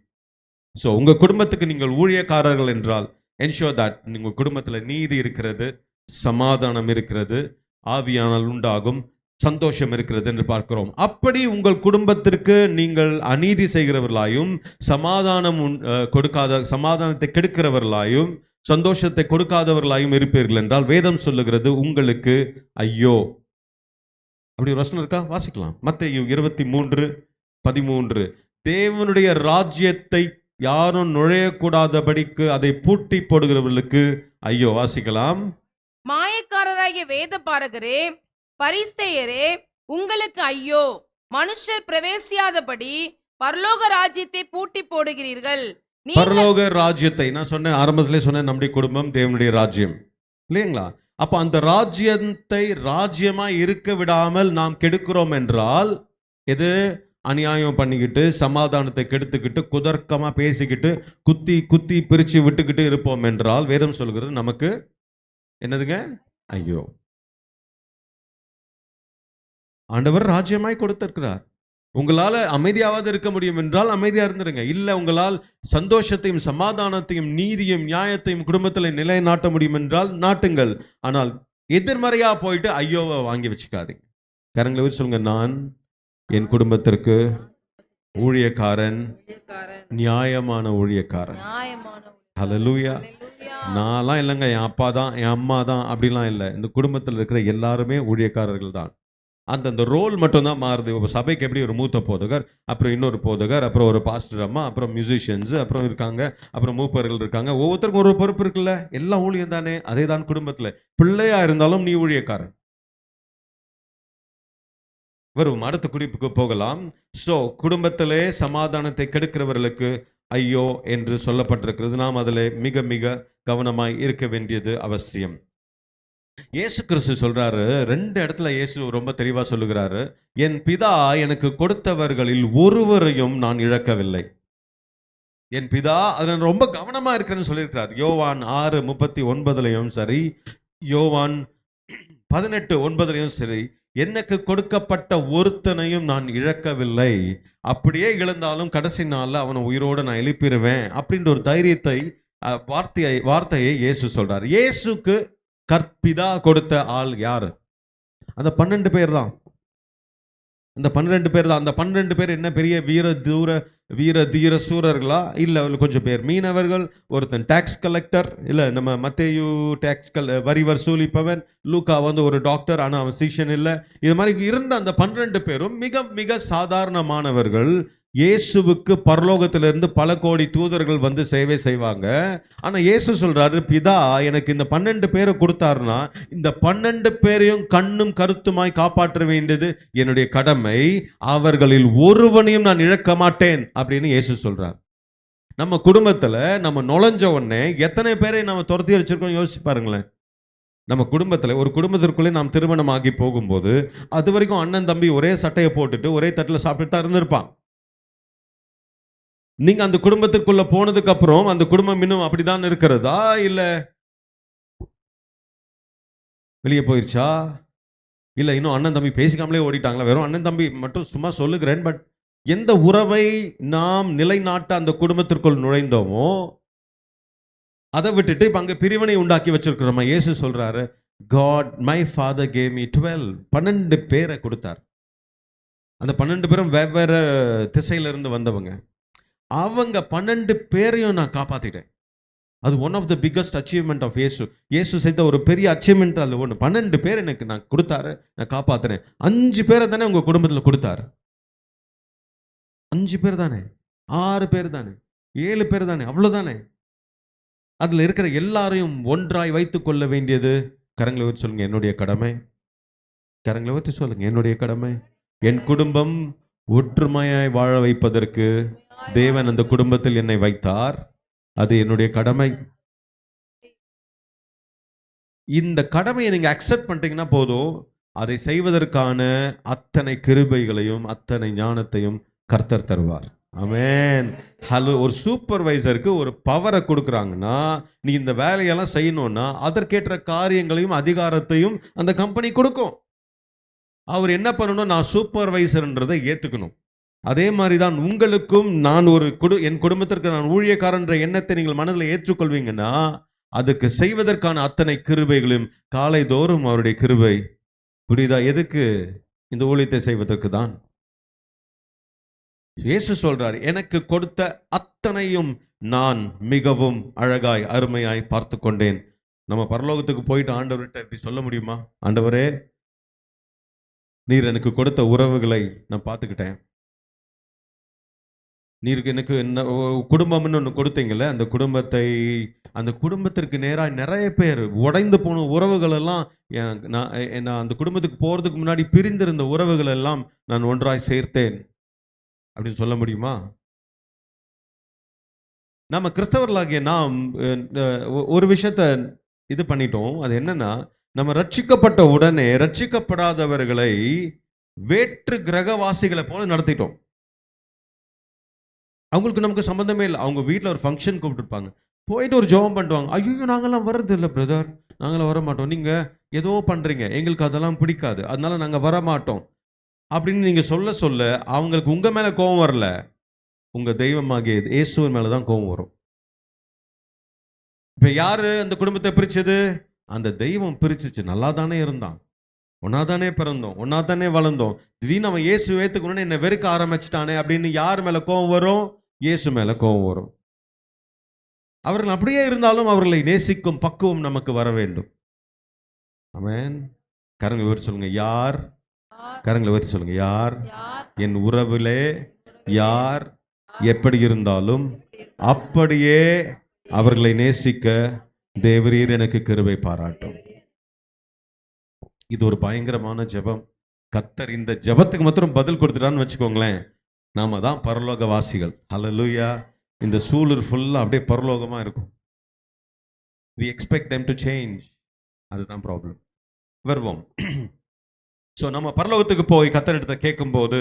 ஸோ உங்க குடும்பத்துக்கு நீங்கள் ஊழியக்காரர்கள் என்றால் என்ஷோர் தட் உங்க குடும்பத்துல நீதி இருக்கிறது, சமாதானம் இருக்கிறது, ஆவியானால் உண்டாகும் சந்தோஷம் இருக்கிறது என்று பார்க்கிறோம். அப்படி உங்கள் குடும்பத்திற்கு நீங்கள் அநீதி செய்கிறவர்களாயும் சமாதானத்தை கெடுக்கிறவர்களாயும் சந்தோஷத்தை கொடுக்காதவர்களாயும் இருப்பீர்கள் என்றால் வேதம் சொல்லுகிறது உங்களுக்கு ஐயோ. அப்படி ஒரு வசனம் இருக்கா? வாசிக்கலாம். மத்தேயு 23:13. தேவனுடைய ராஜ்யத்தை யாரும் நுழையக்கூடாதபடிக்கு அதை பூட்டி போடுகிறவர்களுக்கு ஐயோ. வாசிக்கலாம். மாயக்காரராகிய வேத பாரகரே, பரிசேயரே, உங்களுக்கு ஐயோ, மனுஷர் பிரவேசியாதபடி பரலோக ராஜ்யத்தை பூட்டி போடுகிறீர்கள். பரலோக ராஜ்யத்தை நான் சொன்னேன், ஆரம்பத்திலே சொன்னேன், நம்முடைய குடும்பம் தேவனுடைய ராஜ்யம் இல்லைங்களா? அப்ப அந்த ராஜ்யத்தை ராஜ்யமா இருக்க விடாமல் நாம் கெடுக்கிறோம் என்றால், எது அநியாயம் பண்ணிக்கிட்டு சமாதானத்தை கெடுத்துக்கிட்டு குதர்க்கமா பேசிக்கிட்டு குத்தி குத்தி பிரிச்சு விட்டுக்கிட்டு இருப்போம் என்றால் வேதம் சொல்கிறது நமக்கு என்னதுங்க? ஐயோ. ஆண்டவர் ராஜ்யமாய் கொடுத்திருக்கிறார். உங்களால அமைதியாவது இருக்க முடியும் என்றால் அமைதியா இருந்துருங்க. இல்ல உங்களால் சந்தோஷத்தையும் சமாதானத்தையும் நீதியும் நியாயத்தையும் குடும்பத்தில் நிலைநாட்ட முடியும் என்றால் நாட்டுங்கள். ஆனால் எதிர்மறையா போயிட்டு ஐயோவை வாங்கி வச்சுக்காதீங்க. கரங்களை வச்சு சொல்லுங்க, நான் என் குடும்பத்திற்கு ஊழியக்காரன், நியாயமான ஊழியக்காரன். ஹல்லேலூயா. நான்லாம் இல்லைங்க, என் அப்பா தான், என் அம்மா தான் அப்படிலாம் இல்லை. இந்த குடும்பத்தில் இருக்கிற எல்லாருமே ஊழியக்காரர்கள் தான். அந்தந்த ரோல் மட்டும்தான் மாறுது. இப்போ சபைக்கு எப்படி ஒரு மூத்த போதகர், அப்புறம் இன்னொரு போதகர், அப்புறம் ஒரு பாஸ்டர் அம்மா, அப்புறம் மியூசிஷியன்ஸ் அப்புறம் இருக்காங்க, அப்புறம் மூப்பர்கள் இருக்காங்க. ஒவ்வொருத்தருக்கும் ஒரு பொறுப்பு இருக்குல்ல. எல்லாம் ஊழியம் தானே. அதே தான் குடும்பத்தில். பிள்ளையா இருந்தாலும் நீ ஊழியக்காரன். வரும் அடுத்த குறிப்புக்கு போகலாம். ஸோ குடும்பத்திலே சமாதானத்தை கெடுக்கிறவர்களுக்கு ஐயோ என்று சொல்லப்பட்டிருக்கிறது. நாம் அதில் மிக மிக கவனமாய் இருக்க வேண்டியது அவசியம். இயேசு கிறிஸ்து சொல்றாரு, 2 இடத்துல இயேசு ரொம்ப தெளிவா சொல்லுகிறாரு, என் பிதா எனக்கு கொடுத்தவர்களில் ஒருவரையும் நான் இழக்கவில்லை. என் பிதா அதில் ரொம்ப கவனமா இருக்கிறேன்னு சொல்லியிருக்கிறார். யோவான் 6:39 சரி, யோவான் 18:9 சரி, எனக்கு கொடுக்கப்பட்ட ஒருத்தனையும் நான் இழக்கவில்லை. அப்படியே இழந்தாலும் கடைசி நாள்ல அவனை உயிரோடு நான் எழுப்பிடுவேன் அப்படின்ற ஒரு தைரியத்தை வார்த்தையை இயேசு சொல்றார். இயேசுக்கு கற்பிதா கொடுத்த ஆள் யாரு? அந்த 12 பேர் தான். அந்த 12 பேர் தான். அந்த 12 பேர் என்ன பெரிய வீர தீர சூரர்களா? இல்ல கொஞ்சம் பேர் மீனவர்கள், ஒருத்தன் டாக்ஸ் கலெக்டர், இல்ல நம்ம மத்தேயு வரி வசூலிப்பவன், லூக்கா ஒரு டாக்டர், ஆனா அவன் சீஷன் இல்ல. இது மாதிரி இருந்த அந்த 12 பேரும் மிக மிக சாதாரணமானவர்கள். இயேசுவுக்கு பரலோகத்திலிருந்து பல கோடி தூதர்கள் சேவை செய்வாங்க. ஆனா இயேசு சொல்றாரு, பிதா எனக்கு இந்த 12 பேரை கொடுத்தாருன்னா இந்த 12 பேரையும் கண்ணும் கருத்துமாய் காப்பாற்ற வேண்டியது என்னுடைய கடமை. அவர்களில் ஒருவனையும் நான் இழக்க மாட்டேன் அப்படின்னு இயேசு சொல்றார். நம்ம குடும்பத்துல நம்ம நுழைஞ்ச உடனே எத்தனை பேரை நம்ம துரத்தி வச்சிருக்கோம் யோசிச்சு பாருங்களேன். நம்ம குடும்பத்துல ஒரு குடும்பத்திற்குள்ளே நாம் திருமணம் ஆகி போகும்போது அது வரைக்கும் அண்ணன் தம்பி ஒரே சட்டையை போட்டுட்டு ஒரே தட்டுல சாப்பிட்டுட்டு தான் இருந்திருப்பான். நீங்க அந்த குடும்பத்துக்குள்ள போனதுக்கு அப்புறம் அந்த குடும்பம் இன்னும் அப்படிதான் இருக்கிறதா, இல்ல வெளியே போயிருச்சா, இல்ல இன்னும் அண்ணன் தம்பி பேசிக்காமலே ஓடிட்டாங்களா? வெறும் அண்ணன் தம்பி மட்டும் சும்மா சொல்லுகிறேன். பட் எந்த உறவை நாம் நிலைநாட்ட அந்த குடும்பத்திற்குள் நுழைந்தோமோ அதை விட்டுட்டு இப்ப அங்க பிரிவினை உண்டாக்கி வச்சிருக்கிறோமா? இயேசு சொல்றாரு, God my father gave me 12 பேரை கொடுத்தார். அந்த 12 பேரும் வெவ்வேறு திசையில இருந்து வந்தவங்க. அவங்க 12 பேரையும் நான் காப்பாத்திட்டேன். அது one of the biggest achievement of Yesu. Yesu செய்த ஒரு பெரிய அச்சீவ்மெண்ட் அது ஒன்று. 12 பேர் எனக்கு நான் கொடுத்தாரு, நான் காப்பாத்துறேன். 5 பேரை தானே உங்க குடும்பத்தில் கொடுத்தாரு. 5 பேர் தானே, 6 பேர் தானே, 7 பேர் தானே, அவ்வளவுதானே. அதுல இருக்கிற எல்லாரையும் ஒன்றாய் வைத்துக் கொள்ள வேண்டியது, கரங்களை வச்சு சொல்லுங்க, என்னுடைய கடமை. கரங்களை வச்சு சொல்லுங்க, என்னுடைய கடமை. என் குடும்பம் ஒற்றுமையாய் வாழ வைப்பதற்கு தேவன் அந்த குடும்பத்தில் என்னை வைத்தார். அது என்னுடைய கடமை. இந்த கடமையை நீங்க அக்செப்ட் பண்ணிட்டீங்கன்னா போதும், அதை செய்வதற்கான அத்தனை கிருபைகளையும் அத்தனை ஞானத்தையும் கர்த்தர் தருவார். ஆமென். ஹலோ. ஒரு சூப்பர்வைசருக்கு ஒரு பவரை கொடுக்குறாங்கன்னா, நீ இந்த வேலையெல்லாம் செய்யணும்னா அதற்கேற்ற காரியங்களையும் அதிகாரத்தையும் அந்த கம்பெனி கொடுக்கும். அவர் என்ன பண்ணணும்? நான் சூப்பர்வைசர்ன்றதை ஏத்துக்கணும். அதே மாதிரிதான் உங்களுக்கும், நான் என் குடும்பத்திற்கு நான் ஊழியக்காரன்ற எண்ணத்தை நீங்கள் மனதில் ஏற்றுக்கொள்வீங்கன்னா அதுக்கு செய்வதற்கான அத்தனை கிருபைகளையும் காலை தோறும் அவருடைய கிருபை. புரியுதா? எதுக்கு? இந்த ஊழியத்தை செய்வதற்கு தான். இயேசு சொல்றார், எனக்கு கொடுத்த அத்தனையும் நான் மிகவும் அழகாய் அருமையாய் பார்த்து கொண்டேன். நம்ம பரலோகத்துக்கு போயிட்டு ஆண்டவர்கிட்ட இப்படி சொல்ல முடியுமா? ஆண்டவரே, நீர் எனக்கு கொடுத்த உறவுகளை நான் பார்த்துக்கிட்டேன். நீருக்கு எனக்கு என்ன குடும்பம்னு ஒன்று கொடுத்தீங்கல்ல, அந்த குடும்பத்திற்கு நேராக நிறைய பேர் உடைந்து போன உறவுகள் எல்லாம் நான் அந்த குடும்பத்துக்கு போறதுக்கு முன்னாடி பிரிந்திருந்த உறவுகள் எல்லாம் நான் ஒன்றாய் சேர்த்தேன் அப்படின்னு சொல்ல முடியுமா? நம்ம கிறிஸ்தவர்களாகிய நாம் ஒரு விஷயத்த இது பண்ணிட்டோம். அது என்னன்னா, நம்ம ரட்சிக்கப்பட்ட உடனே ரட்சிக்கப்படாதவர்களை வேற்று கிரகவாசிகளை போல நடத்திட்டோம். அவங்களுக்கு நமக்கு சம்பந்தமே இல்லை. அவங்க வீட்டில் ஒரு ஃபங்க்ஷன் கூப்பிட்டுருப்பாங்க, போயிட்டு ஒரு ஜெபம் பண்ணுவாங்க. ஐயோ, நாங்கெல்லாம் வர்றது இல்லை பிரதர், நாங்களாம் வர மாட்டோம், நீங்க ஏதோ பண்றீங்க, எங்களுக்கு அதெல்லாம் பிடிக்காது, அதனால நாங்க வர மாட்டோம் அப்படின்னு நீங்க சொல்ல சொல்ல அவங்களுக்கு உங்க மேல கோபம் வரல, உங்க தெய்வமாகிய இயேசுவின் மேலதான் கோபம் வரும். இப்ப யாரு அந்த குடும்பத்தை பிரிச்சது? அந்த தெய்வம் பிரிச்சிச்சு. நல்லா தானே இருந்தான், ஒன்னா தானே பிறந்தோம், ஒன்னா தானே வளர்ந்தோம், திடீர்னு அவன் இயேசு ஏத்துக்கணும்னு என்ன வெறுக்க ஆரம்பிச்சிட்டானே அப்படின்னு யார் மேல கோபம் வரும்? இயேசு மேல கோபம் வரும். அவர்கள் அப்படியே இருந்தாலும் அவர்களை நேசிக்கும் பக்குவம் நமக்கு வர வேண்டும். ஆமென். கரங்களை உயர்த்தி சொல்லுங்க, யார்? கரங்களை உயர்த்தி சொல்லுங்க, யார்? என் உறவிலே யார் எப்படி இருந்தாலும் அப்படியே அவர்களை நேசிக்க தேவரீர் எனக்கு கிருபை பாராட்டும். இது ஒரு பயங்கரமான ஜெபம். கர்த்தர் இந்த ஜெபத்துக்கு மாத்திரம் பதில் கொடுத்துட்டான்னு வச்சுக்கோங்களேன், நாம தான் பரலோக வாசிகள். ஹல்லேலூயா. இந்த சூழல் ஃபுல்லா அப்படியே பரலோகமா இருக்கும். we expect them to change. அதுதான் ப்ராப்ளம். வருவோம். ஸோ நம்ம பரலோகத்துக்கு போய் கர்த்தரிடத்தை கேட்கும்போது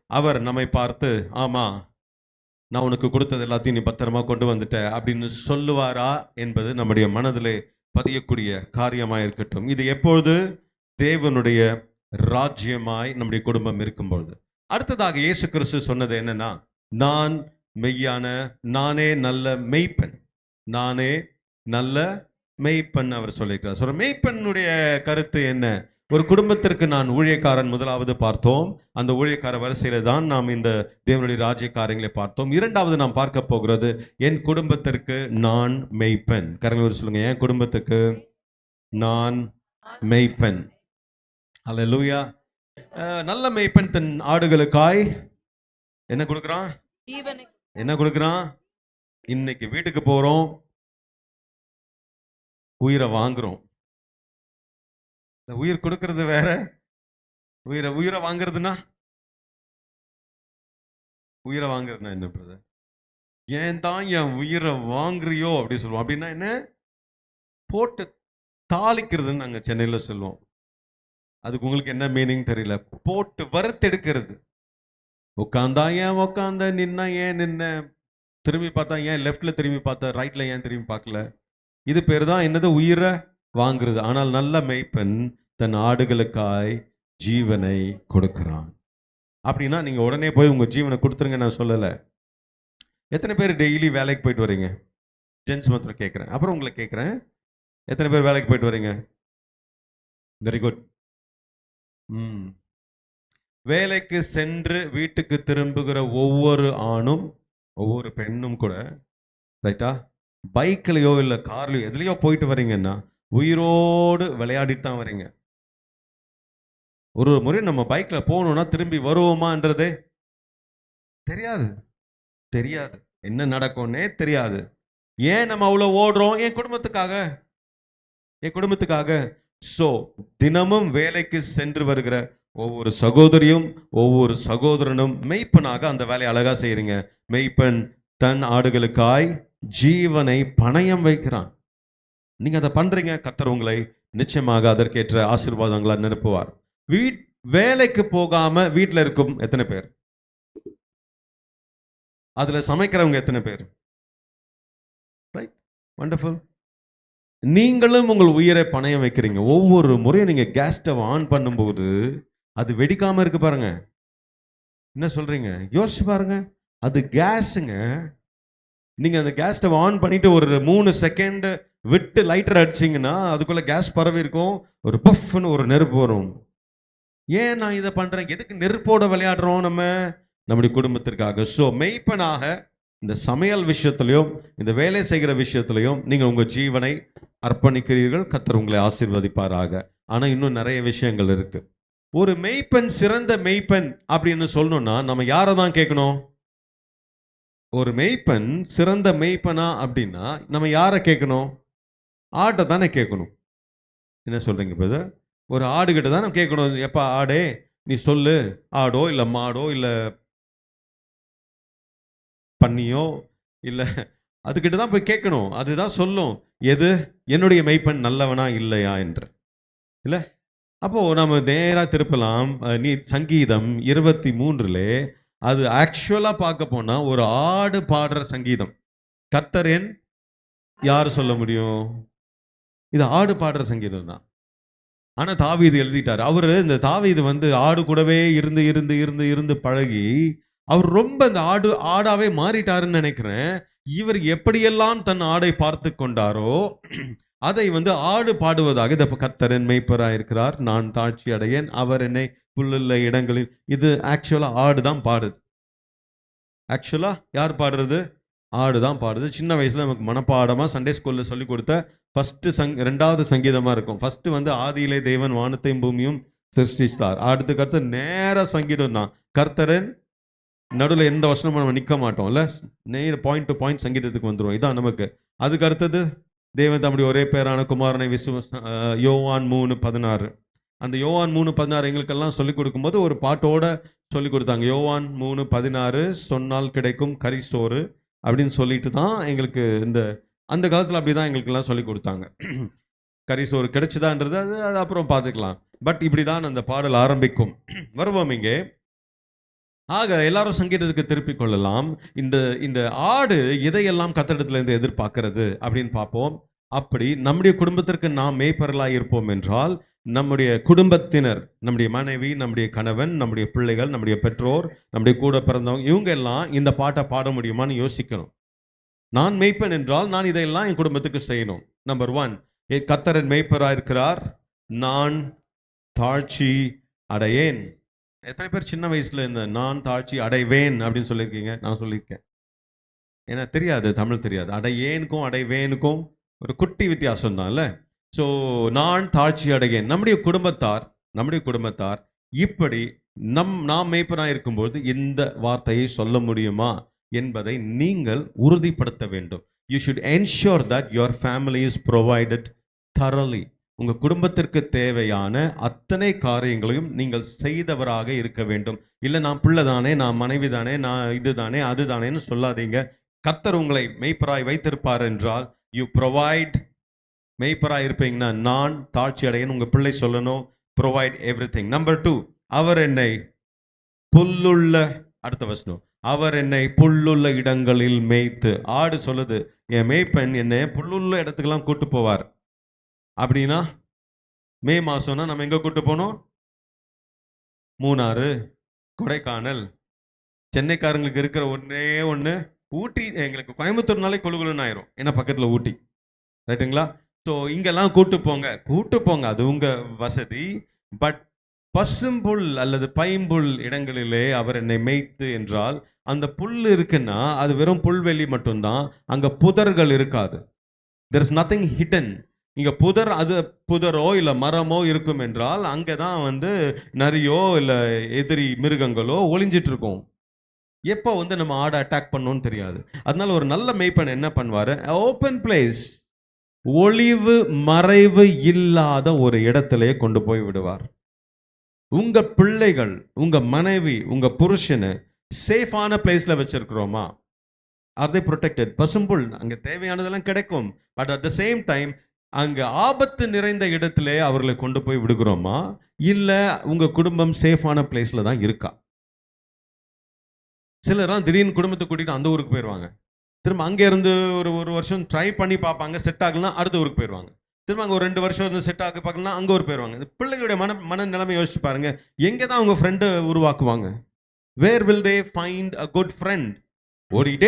அவர் நம்மை பார்த்து, ஆமா நான் உனக்கு கொடுத்தது எல்லாத்தையும் நீ பத்திரமா கொண்டு வந்துட்ட அப்படின்னு சொல்லுவாரா என்பது நம்முடைய மனதிலே பதியக்கூடிய காரியமாய் இருக்கட்டும். இது எப்பொழுது? தேவனுடைய ராஜ்யமாய் நம்முடைய குடும்பம் இருக்கும்பொழுது. அடுத்ததாக இயேசு கிறிஸ்து சொன்னது என்னன்னா, நான் மெய்யான, நானே நல்ல மெய்ப்பன், நானே நல்ல மெய்ப்பன் அவர் சொல்லியிருக்கிறார். மெய்ப்பனுடைய கருத்து என்ன? ஒரு குடும்பத்திற்கு நான் ஊழியக்காரன் முதலாவது பார்த்தோம். அந்த ஊழியக்கார வரிசையில தான் நாம் இந்த தேவனுடைய ராஜ்ய காரியங்களை பார்த்தோம். இரண்டாவது நாம் பார்க்க போகிறது என் குடும்பத்திற்கு நான் மெய்ப்பன். கரங்களை சொல்லுங்க, என் குடும்பத்துக்கு நான் மெய்ப்பன். அல்லேலூயா. நல்ல மெய்ப்பன் தன் ஆடுகளுக்காய் என்ன கொடுக்குறான்? ஜீவனை. என்ன கொடுக்குறான்? இன்னைக்கு வீட்டுக்கு போறோம், உயிரை வாங்குறோம். உயிர் கொடுக்கறது வேற, உயிரை வாங்குறதுன்னா என்ன பிரதர்? ஏன் தான் என் உயிரை வாங்குறியோ அப்படி சொல்லுவோம். அப்படின்னா என்ன? போட்டு தாளிக்கிறதுன்னு நாங்க சென்னையில சொல்லுவோம். அதுக்கு உங்களுக்கு என்ன மீனிங் தெரியல. போட்டு வறுத்தெடுக்கிறது. உட்காந்தா ஏன் உட்காந்த, நின்னா ஏன் நின்ன, திரும்பி பார்த்தா ஏன் லெஃப்ட்ல திரும்பி பார்த்த, ரைட்ல ஏன் திரும்பி பார்க்கல. இது பேர் தான் என்னது? உயிரை வாங்குறது. ஆனால் நல்ல மெய்ப்பன் தன் ஆடுகளுக்காய் ஜீவனை கொடுக்கிறான். அப்படின்னா நீங்க உடனே போய் உங்க ஜீவனை கொடுத்துருங்க நான் சொல்லல. எத்தனை பேர் டெய்லி வேலைக்கு போயிட்டு வரீங்க? ஜென்ஸ் மாத்திரம் கேட்கிறேன், அப்புறம் உங்களை கேட்கிறேன். எத்தனை பேர் வேலைக்கு போயிட்டு வரீங்க? Very good. வேலைக்கு சென்று வீட்டுக்கு திரும்புகிற ஒவ்வொரு ஆணும் ஒவ்வொரு பெண்ணும் கூட, ரைட்டா, பைக்லயோ இல்ல கார்லயோ எதுலயோ போயிட்டு வரீங்கன்னா உயிரோடு விளையாடிட்டு தான் வரீங்க. ஒரு முறை நம்ம பைக்ல போகணும்னா திரும்பி வருவோமான்றதே தெரியாது. என்ன நடக்கும்னே தெரியாது. ஏன் நம்ம அவ்வளவு ஓடுறோம்? என் குடும்பத்துக்காக. சோ தினமும் வேலைக்கு சென்று வருகிற ஒவ்வொரு சகோதரியும் ஒவ்வொரு சகோதரனும் மெய்ப்பனாக அந்த வேலையை அழகா செய்யறீங்க. மெய்ப்பன் தன் ஆடுகளுக்காய் ஜீவனை பணயம் வைக்கிறான். நீங்க அதை பண்றீங்க, கர்த்தர் உங்களை நிச்சயமாக அதற்கேற்ற ஆசீர்வாதங்களை நிரப்புவார். வேலைக்கு போகாம வீட்டுல இருக்கும் எத்தனை பேர்? அதுல சமைக்கிறவங்க எத்தனை பேர்? Right, wonderful. நீங்களும் உங்கள் உயிரை பணயம் வைக்கிறீங்க. ஒவ்வொரு முறையும் நீங்க கேஸ் ஸ்டவ் ஆன் பண்ணும்போது அது வெடிக்காம இருக்கு பாருங்க. என்ன சொல்றீங்க? யோசிச்சு பாருங்க. அது கேஸுங்க. நீங்க அந்த கேஸ் ஸ்டவ் ஆன் பண்ணிட்டு ஒரு 3 செகண்ட் விட்டு லைட்டர் அடிச்சிங்கன்னா அதுக்குள்ள கேஸ் பரவி இருக்கும். ஒரு பஃப்னு ஒரு நெருப்பு வரும். ஏன் நான் இதை பண்றேன்? எதுக்கு நெருப்போட விளையாடுறோம்? நம்முடைய குடும்பத்திற்காக. ஸோ மெய்ப்பனாக இந்த சமையல் விஷயத்திலையும் இந்த வேலை செய்கிற விஷயத்திலையும் நீங்க உங்க ஜீவனை அர்ப்பணிக்கிறீர்கள். கர்த்தர் உங்களை ஆசீர்வதிப்பாராக. ஆனா இன்னும் நிறைய விஷயங்கள் இருக்கு. ஒரு மெய்ப்பன் சிறந்த மெய்ப்பன் அப்படின்னு சொல்லணும்னா நம்ம யாரை தான் கேட்கணும்? ஒரு மெய்ப்பன் சிறந்த மெய்ப்பனா அப்படின்னா நம்ம யாரை கேட்கணும்? ஆட்டை தானே கேட்கணும். என்ன சொல்றீங்க பிரதர்? ஒரு ஆடு கிட்ட தான் நம்ம கேட்கணும். எப்பா ஆடே நீ சொல்லு, ஆடோ இல்ல மாடோ இல்ல பண்ணியோ இல்ல, அதுகிட்ட தான் போய் கேட்கணும். அதுதான் சொல்லும் எது என்னுடைய மெய்ப்பன் நல்லவனா இல்லையா என்று. இல்ல, அப்போ நம்ம நேரா திருப்பலாம். நீ சங்கீதம் 23 அது ஆக்சுவலா பார்க்க போனா ஒரு ஆடு பாடுற சங்கீதம். கர்த்தர் யார் சொல்ல முடியும்? இது ஆடு பாடுற சங்கீதம் தான். ஆனா தாவீது எழுதிட்டார். அவரு இந்த தாவீது ஆடு கூடவே இருந்து இருந்து இருந்து இருந்து பழகி அவர் ரொம்ப இந்த ஆடாவே மாறிட்டாருன்னு நினைக்கிறேன். இவர் எப்படியெல்லாம் தன் ஆடை பார்த்து கொண்டாரோ அதை ஆடு பாடுவதாக, இந்த கர்த்தர் மெய்ப்பராயிருக்கிறார், நான் தாழ்ச்சி அடையேன், அவர் என்னை புல்லுள்ள இடங்களில். இது ஆக்சுவலா ஆடு தான் பாடுது. ஆக்சுவலா யார் பாடுறது? ஆடு தான் பாடுது. சின்ன வயசுல நமக்கு மனப்பாடமா சண்டே ஸ்கூல்ல சொல்லி கொடுத்த ஃபர்ஸ்ட் 2வது சங்கீதமா இருக்கும். ஃபர்ஸ்ட் ஆதியிலே தேவன் வானத்தையும் பூமியும் சிருஷ்டித்தார். அடுத்து நேர சங்கீதம் தான். கர்த்தரன் நடுவில் எந்த வசனமும் நம்ம நிற்க மாட்டோம்ல, நேர பாயிண்ட் டு பாயிண்ட் சங்கீதத்துக்கு வந்துடும். இதான் நமக்கு. அதுக்கு அடுத்தது தேவன் தம்முடைய ஒரே பேரான குமாரனை யோவான் 3:16. அந்த யோவான் 3:16 எங்களுக்கெல்லாம் சொல்லிக் கொடுக்கும்போது ஒரு பாட்டோட சொல்லிக் கொடுத்தாங்க. யோவான் 3:16 சொன்னால் கிடைக்கும் கரிசோறு அப்படின்னு சொல்லிட்டு தான் எங்களுக்கு அந்த காலத்தில் அப்படிதான் எங்களுக்கெல்லாம் சொல்லி கொடுத்தாங்க. கரிசோறு கிடைச்சுதான்றது அது அப்புறம் பார்த்துக்கலாம். பட் இப்படிதான் அந்த பாடல் ஆரம்பிக்கும். வருவோம் இங்கே. ஆக எல்லாரும் சங்கீதத்துக்கு திருப்பிக் கொள்ளலாம். இந்த ஆடு இதையெல்லாம் கர்த்தரிடத்துல இருந்து எதிர்பார்க்கிறது அப்படின்னு பார்ப்போம். அப்படி நம்முடைய குடும்பத்திற்கு நாம் மேய்ப்பர்களாய் இருப்போம் என்றால் நம்முடைய குடும்பத்தினர், நம்முடைய மனைவி, நம்முடைய கணவன், நம்முடைய பிள்ளைகள், நம்முடைய பெற்றோர், நம்முடைய கூட பிறந்தவங்க, இவங்க எல்லாம் இந்த பாட்டை பாட முடியுமான்னு யோசிக்கணும். நான் மேய்ப்பன் என்றால் நான் இதையெல்லாம் என் குடும்பத்துக்கு செய்யணும். நம்பர் 1, கர்த்தர் மேய்ப்பராயிருக்கிறார், நான் தாழ்ச்சி அடையேன். எத்தனை பேர் சின்ன வயசுல இந்த நான் தாழ்ச்சி அடைவேன் அப்படின்னு சொல்லியிருக்கீங்க? நான் சொல்லியிருக்கேன். ஏன்னா தெரியாது, தமிழ் தெரியாது. அடையேனுக்கும் அடைவேனுக்கும் ஒரு குட்டி வித்தியாசம் தான்ல. ஸோ நான் தாழ்ச்சி அடையேன். நம்முடைய குடும்பத்தார் இப்படி நாம் மேய்ப்பனாக இருக்கும்போது இந்த வார்த்தையை சொல்ல முடியுமா என்பதை நீங்கள் உறுதிப்படுத்த வேண்டும். You should ensure that your family is provided thoroughly. உங்க குடும்பத்திற்கு தேவையான அத்தனை காரியங்களையும் நீங்கள் செய்தவராக இருக்க வேண்டும். இல்லை நான் பிள்ளை தானே, நான் மனைவி தானே, நான் இது தானே அது தானேன்னு சொல்லாதீங்க. கர்த்தர் உங்களை மெய்ப்பராய் வைத்திருப்பார் என்றால் யூ ப்ரொவைட். மெய்ப்பராய் இருப்பீங்கன்னா நான் தாழ்ச்சி அடையன்னு உங்க பிள்ளை சொல்லணும். Provide everything. நம்பர் 2, அவர் என்னை புல்லுள்ள, அடுத்த வசனம், அவர் என்னை புல்லுள்ள இடங்களில் மேய்த்து. ஆடு சொல்லுது, என் மேய்ப்பன் என்னை புல்லுள்ள இடத்துக்கெல்லாம் கூட்டு போவார். அப்படின்னா மே மாசம்னா நம்ம எங்க கூட்டு போனோம்? மூணாறு, கொடைக்கானல். சென்னைக்காரங்களுக்கு இருக்கிற ஒன்னே ஒன்று ஊட்டி. எங்களுக்கு கோயம்புத்தூர்னாலே கொழுகுலுன்னு ஆயிரும், ஏன்னா பக்கத்துல ஊட்டி, ரைட்டுங்களா? ஸோ இங்கெல்லாம் கூட்டு போங்க, அது உங்க வசதி. பட் பசும்புல் அல்லது பைம்புல் இடங்களிலே அவர் என்னை மேய்த்து என்றால், அந்த புல் இருக்குன்னா அது வெறும் புல்வெளி மட்டும்தான், அங்க புதர்கள் இருக்காது. there is nothing hidden. இங்க புதரோ இல்ல மரமோ இருக்கும் என்றால் அங்கதான் நரியோ இல்ல எதிரி மிருகங்களோ ஒளிஞ்சிட்டு இருக்கும். எப்போ நம்ம ஆடை அட்டாக் பண்ணோம்னு தெரியாது. அதனால ஒரு நல்ல மேய்ப்பன் என்ன பண்ணுவாரு? ஓப்பன் பிளேஸ், ஒளிவு மறைவு இல்லாத ஒரு இடத்திலே கொண்டு போய் விடுவார். உங்க பிள்ளைகள், உங்க மனைவி, உங்க புருஷனை சேஃபான பிளேஸ்ல வச்சிருக்கிறோமா? ஆர் தே ப்ரொடெக்டட்? பசும்புல் அங்க தேவையானதெல்லாம் கிடைக்கும். But at the same time அங்க ஆபத்து நிறைந்த இடத்திலே அவர்களை கொண்டு போய் விடுகிறோமா? இல்ல உங்க குடும்பம் சேஃபான பிளேஸ்ல தான் இருக்கா? சிலர்லாம் திடீர்னு குடும்பத்தை கூட்டிட்டு அந்த ஊருக்கு போயிடுவாங்க. திரும்ப அங்க இருந்து ஒரு வருஷம் ட்ரை பண்ணி பார்ப்பாங்க, செட் ஆகலாம், அடுத்த ஊருக்கு போயிடுவாங்க. திரும்ப அங்க ஒரு 2 வருஷம் இருந்து செட் ஆக பார்க்கலாம், அங்க ஒரு போயிடுவாங்க. பிள்ளைகளுடைய மன நிலைமை யோசிச்சு பாருங்க. எங்க தான் அவங்க ஃப்ரெண்டை உருவாக்குவாங்க? Where will they find a good friend? ஓடிக்கிட்டே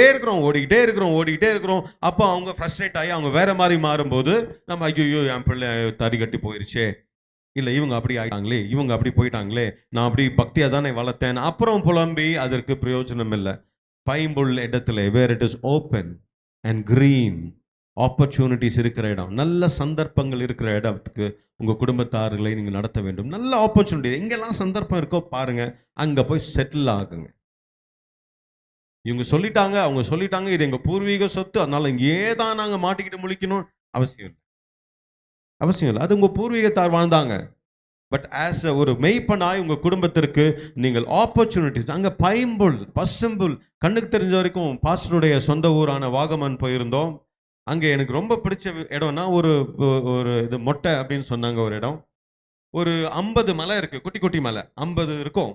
இருக்கிறோம். அப்போ அவங்க ஃப்ரஸ்ட்ரேட் ஆகி அவங்க வேற மாதிரி மாறும்போது நம்ம ஐயோ என் பிள்ளை தறி கட்டி போயிருச்சே, இல்லை இவங்க அப்படி ஆயிட்டாங்களே, இவங்க அப்படி போயிட்டாங்களே, நான் அப்படி பக்தியா தானே வளர்த்தேன், அப்புறம் புலம்பி அதற்கு பிரயோஜனம் இல்லை. பைம்புல் இடத்துல, where it is open and green, opportunities இருக்கிற இடம், நல்ல சந்தர்ப்பங்கள் இருக்கிற இடத்துக்கு உங்க குடும்பத்தார்களை நீங்க நடத்த வேண்டும். நல்ல ஆப்பர்ச்சுனிட்டி எங்கெல்லாம் சந்தர்ப்பம் இருக்கோ பாருங்க, அங்க போய் செட்டில் ஆகுங்க. இவங்க சொல்லிட்டாங்க, அவங்க சொல்லிட்டாங்க, இது எங்க பூர்வீக சொத்து, அதனால இங்கே தான் நாங்க மாட்டிக்கிட்டு முழிக்கணும் அவசியம் இல்லை. அது உங்க பூர்வீகத்தார் வாழ்ந்தாங்க. பட் ஆஸ் ஒரு மெய்ப்பனாய் உங்க குடும்பத்திற்கு நீங்கள் ஆப்பர்ச்சுனிட்டிஸ், அங்க பைம்புல், பசும்புல். கண்ணுக்கு தெரிஞ்ச வரைக்கும் பாஸ்டருடைய சொந்த ஊரான வாகமன் போயிருந்தோம். அங்கே எனக்கு ரொம்ப பிடிச்ச இடம்னா ஒரு இது மொட்டை அப்படின்னு சொன்னாங்க ஒரு இடம். ஒரு 50 மலை இருக்கு, குட்டி குட்டி மலை 50 இருக்கும்,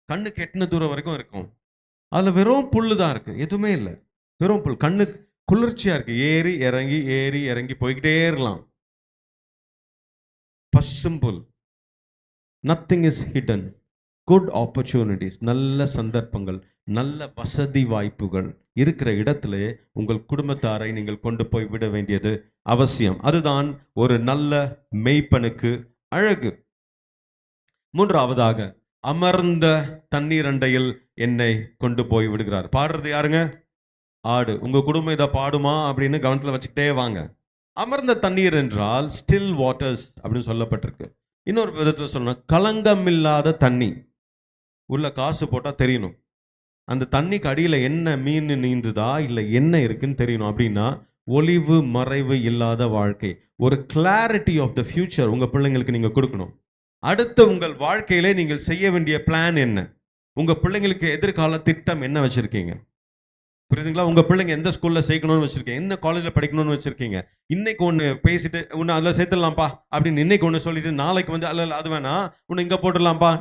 கண்ணுக்கு எட்டுன தூரம் வரைக்கும் இருக்கும். அதுல வெறும் புல்லு தான் இருக்கு, எதுவுமே இல்லை, வெறும் புல். கண்ணு குளிர்ச்சியா இருக்கு, ஏறி இறங்கி போய்கிட்டே இருக்கலாம். பசும்புல், nothing is hidden, good opportunities, நல்ல சந்தர்ப்பங்கள், நல்ல வசதி வாய்ப்புகள் இருக்கிற இடத்துல உங்கள் குடும்பத்தாரை நீங்கள் கொண்டு போய் விட வேண்டியது அவசியம். அதுதான் ஒரு நல்ல மெய்ப்பனுக்கு அழகு. மூன்றாவதாக, அமர்ந்த தண்ணீர் அண்டையில் என்னை கொண்டு போய் விடுகிறார். பாடுறது யாருங்க? ஆடு. உங்க குடும்பம் இதை பாடுமா அப்படின்னு கவனத்தில் வச்சுக்கிட்டே வாங்க. அமர்ந்த தண்ணீர் என்றால் ஸ்டில் வாட்டர்ஸ் அப்படின்னு சொல்லப்பட்டிருக்கு. இன்னொரு விதத்தில் சொல்லணும், களங்கம் இல்லாத தண்ணி. உள்ள காசு போட்டா தெரியணும் அந்த தண்ணிக்கு அடியில் என்ன மீன் நீந்துதா இல்லை என்ன இருக்குன்னு தெரியணும். அப்படின்னா ஒளிவு மறைவு இல்லாத வாழ்க்கை, ஒரு கிளாரிட்டி ஆஃப் த ஃபியூச்சர் உங்க பிள்ளைங்களுக்கு நீங்க கொடுக்கணும். அடுத்து உங்கள் வாழ்க்கையிலே நீங்கள் செய்ய வேண்டிய பிளான் என்ன? உங்க பிள்ளைங்களுக்கு எதிர்கால திட்டம் என்ன வச்சிருக்கீங்க? புரியுதுங்களா? உங்க பிள்ளைங்க எந்த ஸ்கூல்ல சேர்க்கணும்னு வச்சிருக்கீங்க, என்ன காலேஜ்ல படிக்கணும்னு வச்சிருக்கீங்க. இன்னைக்கு ஒன்று பேசிட்டு உன்னை அதில் சேர்த்துடலாம்ப்பா அப்படின்னு இன்னைக்கு ஒன்று சொல்லிட்டு நாளைக்கு அல்ல அது வேணா உன்னை இங்க போட்டுடலாம்ப்பா.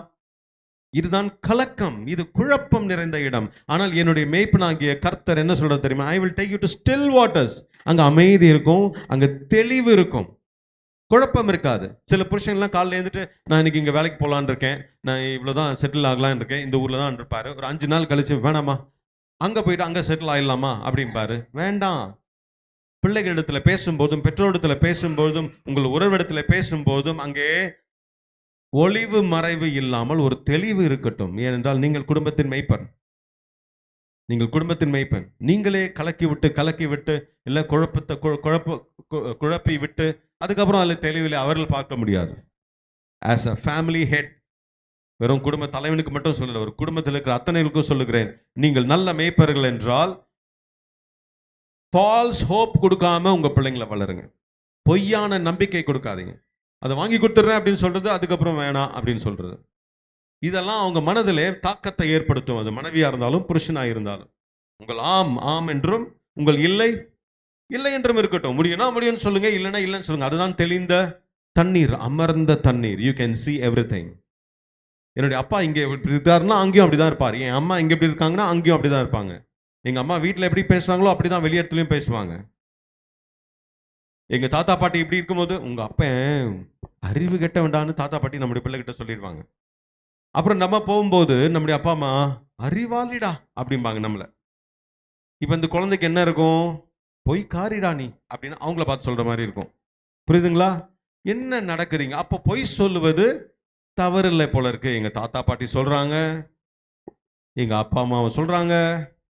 இதுதான் கலக்கம், இது குழப்பம் நிறைந்த இடம். ஆனால் என்னுடைய மேய்ப்பனாகிய கர்த்தர் என்ன சொல்றது தெரியுமா? I will take you to still waters. அங்க அமைதி இருக்கும், அங்க தெளிவு இருக்கும், குழப்பம் இருக்காது. சில புருஷன்லாம் காலையில் எழுந்துட்டு நான் இன்னைக்கு இங்கே வேலைக்கு போகலான்னு இருக்கேன், நான் இவ்வளோதான் செட்டில் ஆகலான்னு இருக்கேன், இந்த ஊரில் தான் இருப்பாரு. ஒரு 5 நாள் கழிச்சு வேணாமா அங்கே போயிட்டு அங்கே செட்டில் ஆயிடலாமா அப்படின்பாரு. வேண்டாம். பிள்ளைகளிடத்துல பேசும்போதும், பெற்றோரிடத்துல பேசும்போதும், உங்கள் உறவிடத்துல பேசும்போதும் அங்கே ஒளிவு மறைவு இல்லாமல் ஒரு தெளிவு இருக்கட்டும். ஏனென்றால் நீங்கள் குடும்பத்தின் மேய்ப்பர். நீங்கள் குடும்பத்தின் மேய்ப்பன். நீங்களே கலக்கி விட்டு இல்ல குழப்பி விட்டு அதுக்கப்புறம் அதில் தெளிவில் அவர்கள் பார்க்க முடியாது. ஆஸ் அ ஃபேமிலி ஹெட், வெறும் குடும்ப தலைவனுக்கு மட்டும் சொல்லல, ஒரு குடும்பத்தில் இருக்கிற அத்தனைகளுக்கும் சொல்லுகிறேன், நீங்கள் நல்ல மேய்ப்பர்கள் என்றால் ஃபால்ஸ் ஹோப் கொடுக்காம உங்க பிள்ளைங்களை வளருங்க. பொய்யான நம்பிக்கை கொடுக்காதீங்க. அதை வாங்கி கொடுத்துட்றேன் அப்படின்னு சொல்றது, அதுக்கப்புறம் வேணாம் அப்படின்னு சொல்றது, இதெல்லாம் அவங்க மனதிலே தாக்கத்தை ஏற்படுத்தும். அது மனைவியா இருந்தாலும் புருஷனாக இருந்தாலும். உங்கள் ஆம் ஆம் என்றும் உங்கள் இல்லை இல்லை என்றும் இருக்கட்டும். முடியும்னா முடியும்னு சொல்லுங்க, இல்லைன்னா இல்லைன்னு சொல்லுங்க. அதுதான் தெளிந்த தண்ணீர், அமர்ந்த தண்ணீர். You can see everything. என்னுடைய அப்பா இங்கே இப்படி இருக்காருன்னா அங்கேயும் அப்படிதான் இருப்பார். என் அம்மா இங்கே எப்படி இருக்காங்கன்னா அங்கேயும் அப்படிதான் இருப்பாங்க. எங்க அம்மா வீட்டில் எப்படி பேசுவாங்களோ அப்படிதான் வெளியிடத்துலையும் பேசுவாங்க. எங்க தாத்தா பாட்டி இப்படி இருக்கும்போது உங்க அப்பன் அறிவு கெட்ட வேண்டான்னு தாத்தா பாட்டி நம்முடைய பிள்ளைகிட்ட சொல்லிடுவாங்க. அப்புறம் நம்ம போகும்போது நம்முடைய அப்பா அம்மா அறிவாளிடா அப்படிம்பாங்க நம்மளை. இப்போ இந்த குழந்தைக்கு என்ன இருக்கும்? பொய் காரிடா நீ அப்படின்னு அவங்கள பார்த்து சொல்ற மாதிரி இருக்கும். புரியுதுங்களா? என்ன நடக்குதுங்க? அப்போ பொய் சொல்லுவது தவறு இல்லை போல இருக்கு. எங்க தாத்தா பாட்டி சொல்றாங்க, எங்க அப்பா அம்மாவை சொல்றாங்க,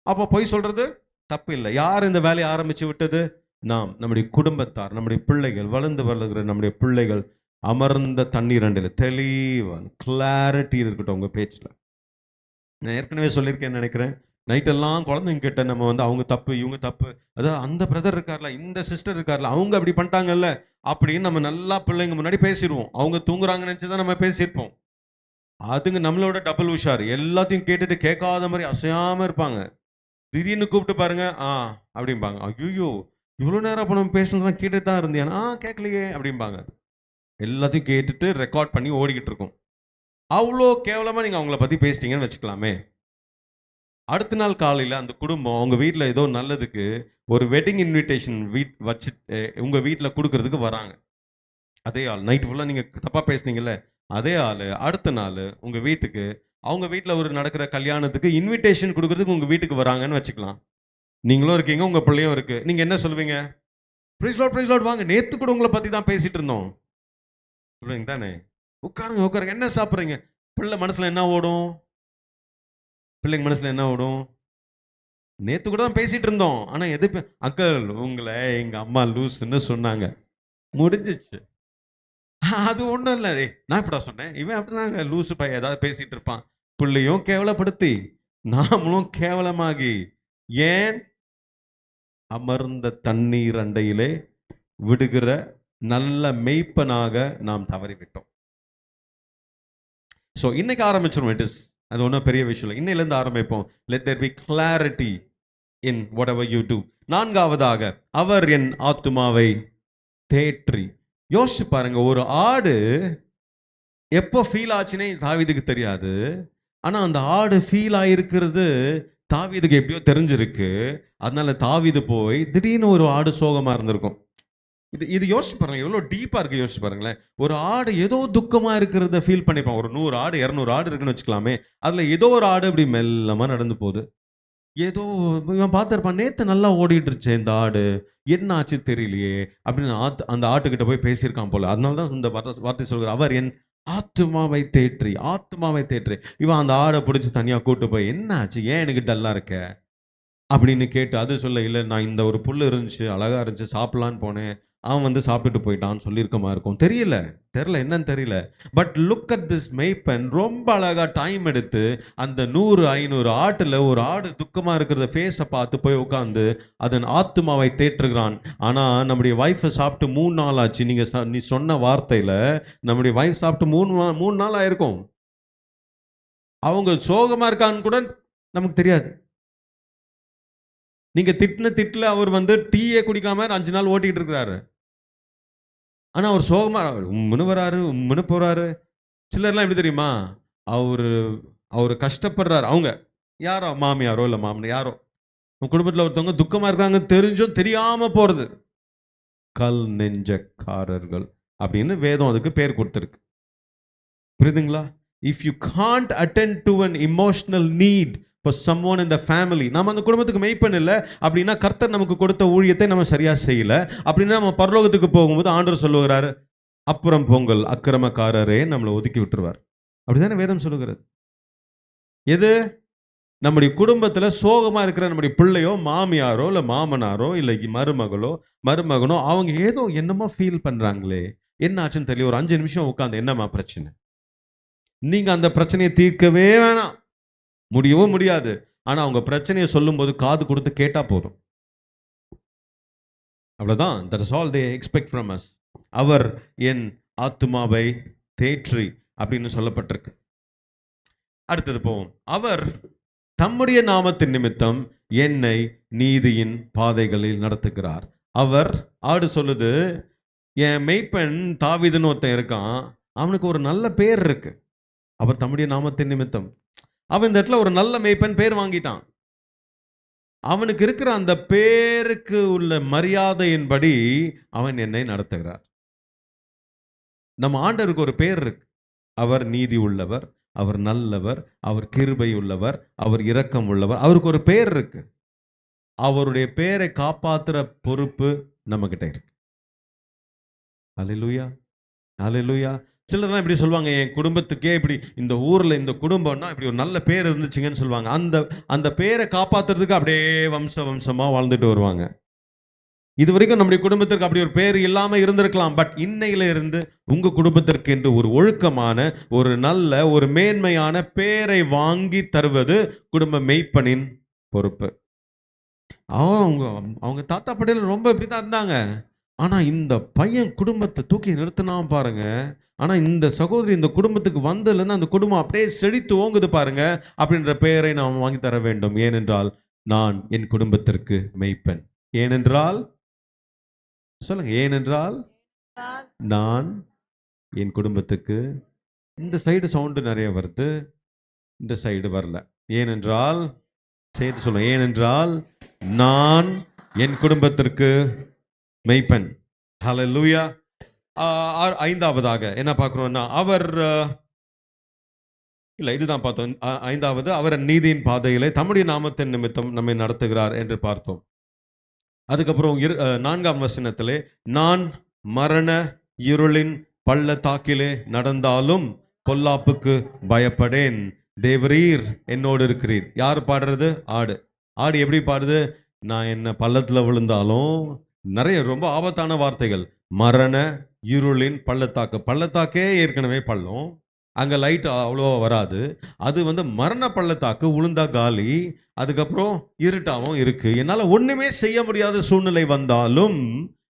அப்போ பொய் சொல்றது தப்பு இல்லை. யார் இந்த வேலையை ஆரம்பிச்சு விட்டது? நாம், நம்முடைய குடும்பத்தார், நம்முடைய பிள்ளைகள், வளர்ந்து வருகிற நம்முடைய பிள்ளைகள் அமர்ந்த தண்ணீர் அண்டில் தெளிவான கிளாரிட்டி இருக்கட்டும் உங்க பேச்சுல. நான் ஏற்கனவே சொல்லியிருக்கேன்னு நினைக்கிறேன், நைட்டெல்லாம் குழந்தைங்க கிட்ட நம்ம வந்து அவங்க தப்பு இவங்க தப்பு, அதாவது அந்த பிரதர் இருக்கார்ல, இந்த சிஸ்டர் இருக்கார்ல, அவங்க அப்படி பண்ணிட்டாங்கல்ல அப்படின்னு நம்ம நல்லா பிள்ளைங்க முன்னாடி பேசிடுவோம். அவங்க தூங்குறாங்கன்னு நினைச்சுதான் நம்ம பேசியிருப்போம். அதுங்க நம்மளோட டபுள் உஷார். எல்லாத்தையும் கேட்டுட்டு கேட்காத மாதிரி அசையாம இருப்பாங்க. திடீர்னு கூப்பிட்டு பாருங்க, அப்படிம்பாங்க. ஐயோ இவ்வளோ நேரம் அப்போ நம்ம பேசலாம் கேட்டுட்டு தான் இருந்தியானா? கேட்கலையே அப்படிம்பாங்க. எல்லாத்தையும் கேட்டுட்டு ரெக்கார்ட் பண்ணி ஓடிக்கிட்டு இருக்கும். அவ்வளோ கேவலமா நீங்க அவங்கள பத்தி பேசிட்டீங்கன்னு வச்சுக்கலாமே. அடுத்த நாள் காலையில் அந்த குடும்பம் அவங்க வீட்டில் ஏதோ நல்லதுக்கு ஒரு வெட்டிங் இன்விடேஷன் வச்சு உங்க வீட்டில் கொடுக்கறதுக்கு வராங்க. அதே ஆள் நைட் ஃபுல்லாக நீங்கள் தப்பாக பேசுனீங்கல்ல, அதே ஆள் அடுத்த நாள் உங்க வீட்டுக்கு அவங்க வீட்டில் ஒரு நடக்கிற கல்யாணத்துக்கு இன்விடேஷன் கொடுக்கறதுக்கு உங்க வீட்டுக்கு வராங்கன்னு வச்சுக்கலாம். நீங்களும் இருக்கீங்க, உங்க பிள்ளையும் இருக்கு. நீங்க என்ன சொல்லுவீங்க? பிரைஸ் லார்ட் வாங்க, நேத்து கூட உங்களை பத்தி தான் பேசிட்டு இருந்தோம் சொல்லுவீங்க தானே? உட்காருங்க, என்ன சாப்பிட்றீங்க? பிள்ளை மனசுல என்ன ஓடும்? பிள்ளைங்க மனசுல என்ன ஓடும்? நேத்து கூட தான் பேசிட்டு இருந்தோம், ஆனா எது அக்கல் உங்களை எங்க அம்மா லூஸ்ன்னு சொன்னாங்க, முடிஞ்சிச்சு. அது ஒண்ணும் இல்லை, நான் இப்படா சொன்னேன், இவன் அப்படிதாங்க லூசு பையன் ஏதாவது பேசிட்டு இருப்பான். பிள்ளையும் கேவலப்படுத்தி நாமளும் கேவலமாகி, ஏன் அமர்ந்த தண்ணீர் அண்டையிலே விடுகிற நல்ல மெய்ப்பனாக நாம் தவறிவிட்டோம். ஸோ இன்னைக்கு ஆரம்பிச்சிடும். இட் இஸ் அது ஒன்றும் பெரிய விஷயம் இல்லை. இன்னையிலேருந்து ஆரம்பிப்போம். Let there be clarity in whatever you do. நான்காவதாக, அவர் என் ஆத்துமாவை தேற்றி. யோசிச்சு பாருங்க, ஒரு ஆடு எப்போ ஃபீல் ஆச்சுன்னே தாவீதுக்கு தெரியாது. ஆனா அந்த ஆடு ஃபீல் ஆயிருக்கிறது தாவீதுக்கு எப்படியோ தெரிஞ்சிருக்கு. அதனால தாவீது போய் திடீர்னு ஒரு ஆடு சோகமா இருந்திருக்கும். இது யோசிச்சு பாருங்க, எவ்வளோ டீப்பா இருக்கு. யோசிச்சு பாருங்களேன், ஒரு ஆடு ஏதோ துக்கமா இருக்கிறத ஃபீல் பண்ணிப்பான். ஒரு 100 ஆடு 200 ஆடு இருக்குன்னு வச்சுக்கலாமே, அதுல ஏதோ ஒரு ஆடு அப்படி மெல்லமா நடந்து போகுது. ஏதோ இவன் பார்த்துருப்பான், நேத்து நல்லா ஓடிட்டு இருந்துச்சு இந்த ஆடு, என்ன ஆச்சு தெரியலையே அப்படின்னு அந்த ஆட்டுக்கிட்ட போய் பேசியிருக்கான் போல. அதனாலதான் இந்த வார்த்தை சொல்கிறார், அவர் என் ஆத்துமாவை தேற்றி. இவன் அந்த ஆடை பிடிச்சி தனியா கூட்டு போய், என்ன ஆச்சு, ஏன் எனக்கு டல்லா இருக்க அப்படின்னு கேட்டு, அது சொல்ல, இல்லை நான் இந்த ஒரு புல்லு இருந்துச்சு அழகா இருந்துச்சு சாப்பிடலான்னு போனேன், அவன் வந்து சாப்பிட்டுட்டு போயிட்டான்னு சொல்லியிருக்கமா இருக்கும். தெரியல என்னன்னு தெரியல. பட் லுக் அட் திஸ் மெய்ப்பன், ரொம்ப அழகா டைம் எடுத்து அந்த 100-500 ஆட்டுல ஒரு ஆடு துக்கமா இருக்கிறத ஃபேஸை பார்த்து போய் உட்காந்து அதன் ஆத்துமாவை தேற்றுகிறான். ஆனா நம்முடைய வைஃபை சாப்பிட்டு 3 நாள் ஆச்சு. நீ சொன்ன வார்த்தையில நம்முடைய வைஃப் சாப்பிட்டு 3 நாள் ஆயிருக்கும். அவங்க சோகமா இருக்கான்னு கூட நமக்கு தெரியாது. நீங்க திட்டுல அவர் வந்து டீயே குடிக்காம 5 நாள் ஓட்டிட்டு இருக்கிறாரு. ஆனா அவர் சோகமா உம்முன்னு வராரு, உம்முன்னு போறாரு. சிலர்லாம் எப்படி தெரியுமா, அவரு கஷ்டப்படுறாரு. அவங்க யாரோ மாமியாரோ இல்ல மாமனார் யாரோ குடும்பத்துல ஒருத்தவங்க துக்கமா இருக்காங்க தெரிஞ்சும் தெரியாம போறது, கல் நெஞ்சக்காரர்கள் அப்படின்னு வேதம் அதுக்கு பேர் கொடுத்திருக்கு. புரியுதுங்களா? If you can't attend to an emotional need for someone in the family, நம்ம அந்த குடும்பத்துக்கு மெய்ப்பன் இல்லை அப்படின்னா கர்த்தர் நமக்கு கொடுத்த ஊழியத்தை நம்ம சரியா செய்யல அப்படின்னா நம்ம பரலோகத்துக்கு போகும்போது ஆண்டவர் சொல்லுகிறாரு, அப்புறம் பொங்கல் அக்கிரமக்காரரே நம்மளை ஒதுக்கி விட்டுருவார். அப்படிதானே வேதம் சொல்லுகிறது. எது நம்முடைய குடும்பத்துல சோகமா இருக்கிற நம்முடைய பிள்ளையோ மாமியாரோ இல்ல மாமனாரோ இல்ல மருமகனோ அவங்க ஏதோ என்னமோ ஃபீல் பண்றாங்களே, என்ன ஆச்சுன்னு தெரியல, ஒரு 5 நிமிஷம் உட்கார்ந்து என்னம்மா பிரச்சனை, நீங்க அந்த பிரச்சனையை தீர்க்கவே வேணாம், முடியவும் முடியாது. ஆனா அவங்க பிரச்சனையை சொல்லும் போது காது கொடுத்து கேட்டா போதும். அவ்வளவுதான். that is all they expect from us. அவர் என் ஆத்துமாவை தேற்றி அப்படின்னு சொல்லப்பட்டிருக்கு. அடுத்தது போவோம். அவர் தம்முடைய நாமத்தின் நிமித்தம் என்னை நீதியின் பாதைகளில் நடத்துகிறார். அவர் ஆடு சொல்லுது, என் மெய்ப்பெண் தாவீதுன்னு ஒருத்தன் இருக்கான், அவனுக்கு ஒரு நல்ல பேர் இருக்கு. அவர் தம்முடைய நாமத்தின் நிமித்தம், அவன் இந்த இடத்துல ஒரு நல்ல மெய்ப்பெண் பேர் வாங்கிட்டான். அவனுக்கு இருக்கிற அந்த பேருக்கு உள்ள மரியாதையின்படி அவன் என்னை நடத்துகிறார். நம்ம ஆண்டவருக்கு ஒரு பேர் இருக்கு. அவர் நீதி உள்ளவர், அவர் நல்லவர், அவர் கிருபை உள்ளவர், அவர் இரக்கம் உள்ளவர். அவருக்கு ஒரு பேர் இருக்கு. அவருடைய பேரை காப்பாத்துற பொறுப்பு நம்ம கிட்ட இருக்கு. அல்லேலூயா, அல்லேலூயா. சிலர்லாம் இப்படி சொல்லுவாங்க, என் குடும்பத்துக்கே இப்படி இந்த ஊர்ல இந்த குடும்பம்னா இப்படி ஒரு நல்ல பேர் இருந்துச்சுங்கன்னு சொல்லுவாங்க. அந்த பேரை காப்பாத்துறதுக்கு அப்படியே வம்சமா வாழ்ந்துட்டு வருவாங்க. இது வரைக்கும் நம்முடைய குடும்பத்திற்கு அப்படி ஒரு பேர் இல்லாம இருந்திருக்கலாம். பட் இன்னையில இருந்து உங்க குடும்பத்திற்கு என்று ஒரு ஒழுக்கமான, ஒரு நல்ல, ஒரு மேன்மையான பேரை வாங்கி தருவது குடும்ப மெய்ப்பனின் பொறுப்பு. அவங்க தாத்தா படையில ரொம்ப இப்படிதான் இருந்தாங்க. ஆனா இந்த பையன் குடும்பத்தை தூக்கி நிறுத்தினா பாருங்க. ஆனா இந்த சகோதரி இந்த குடும்பத்துக்கு வந்ததுலேருந்து அந்த குடும்பம் அப்படியே செழித்து ஓங்குது பாருங்க. அப்படின்ற பெயரை நாம் வாங்கி தர வேண்டும். ஏனென்றால் நான் என் குடும்பத்திற்கு மெய்ப்பன். ஏனென்றால் சொல்லுங்க, ஏனென்றால் நான் என் குடும்பத்துக்கு. இந்த சைடு சவுண்டு நிறைய வருது, இந்த சைடு வரல. ஏனென்றால் சேர்த்து சொல்லுங்க, ஏனென்றால் நான் என் குடும்பத்திற்கு மெய்ப்பன். ஹல்லேலூயா. ஐந்தாவதாக என்ன பார்க்கிறோம்னா, அவர் இல்ல இதுதான் பார்த்தோம். ஐந்தாவது, அவர் நீதியின் பாதையிலே தம்முடைய நாமத்தின் நிமித்தம் நம்மை நடத்துகிறார் என்று பார்த்தோம். அதுக்கப்புறம் 4ஆம் வசனத்திலே, நான் மரண இருளின் பள்ளத்தாக்கிலே நடந்தாலும் பொல்லாப்புக்கு பயப்படேன், தேவரீர் என்னோடு இருக்கிறீர். யார் பாடுறது? ஆடு. ஆடு எப்படி பாடுது? நான் என்ன பள்ளத்துல விழுந்தாலும், நிறைய ரொம்ப ஆபத்தான வார்த்தைகள். மரண இருளின் பள்ளத்தாக்கு. பள்ளத்தாக்கே ஏற்கனவே பள்ளம், அங்க லைட் அவ்வளோவா வராது. அது மரண பள்ளத்தாக்கு, உளுந்தா காலி, அதுக்கப்புறம் இருட்டாவும் இருக்கு. என்னால ஒண்ணுமே செய்ய முடியாத சூழ்நிலை வந்தாலும்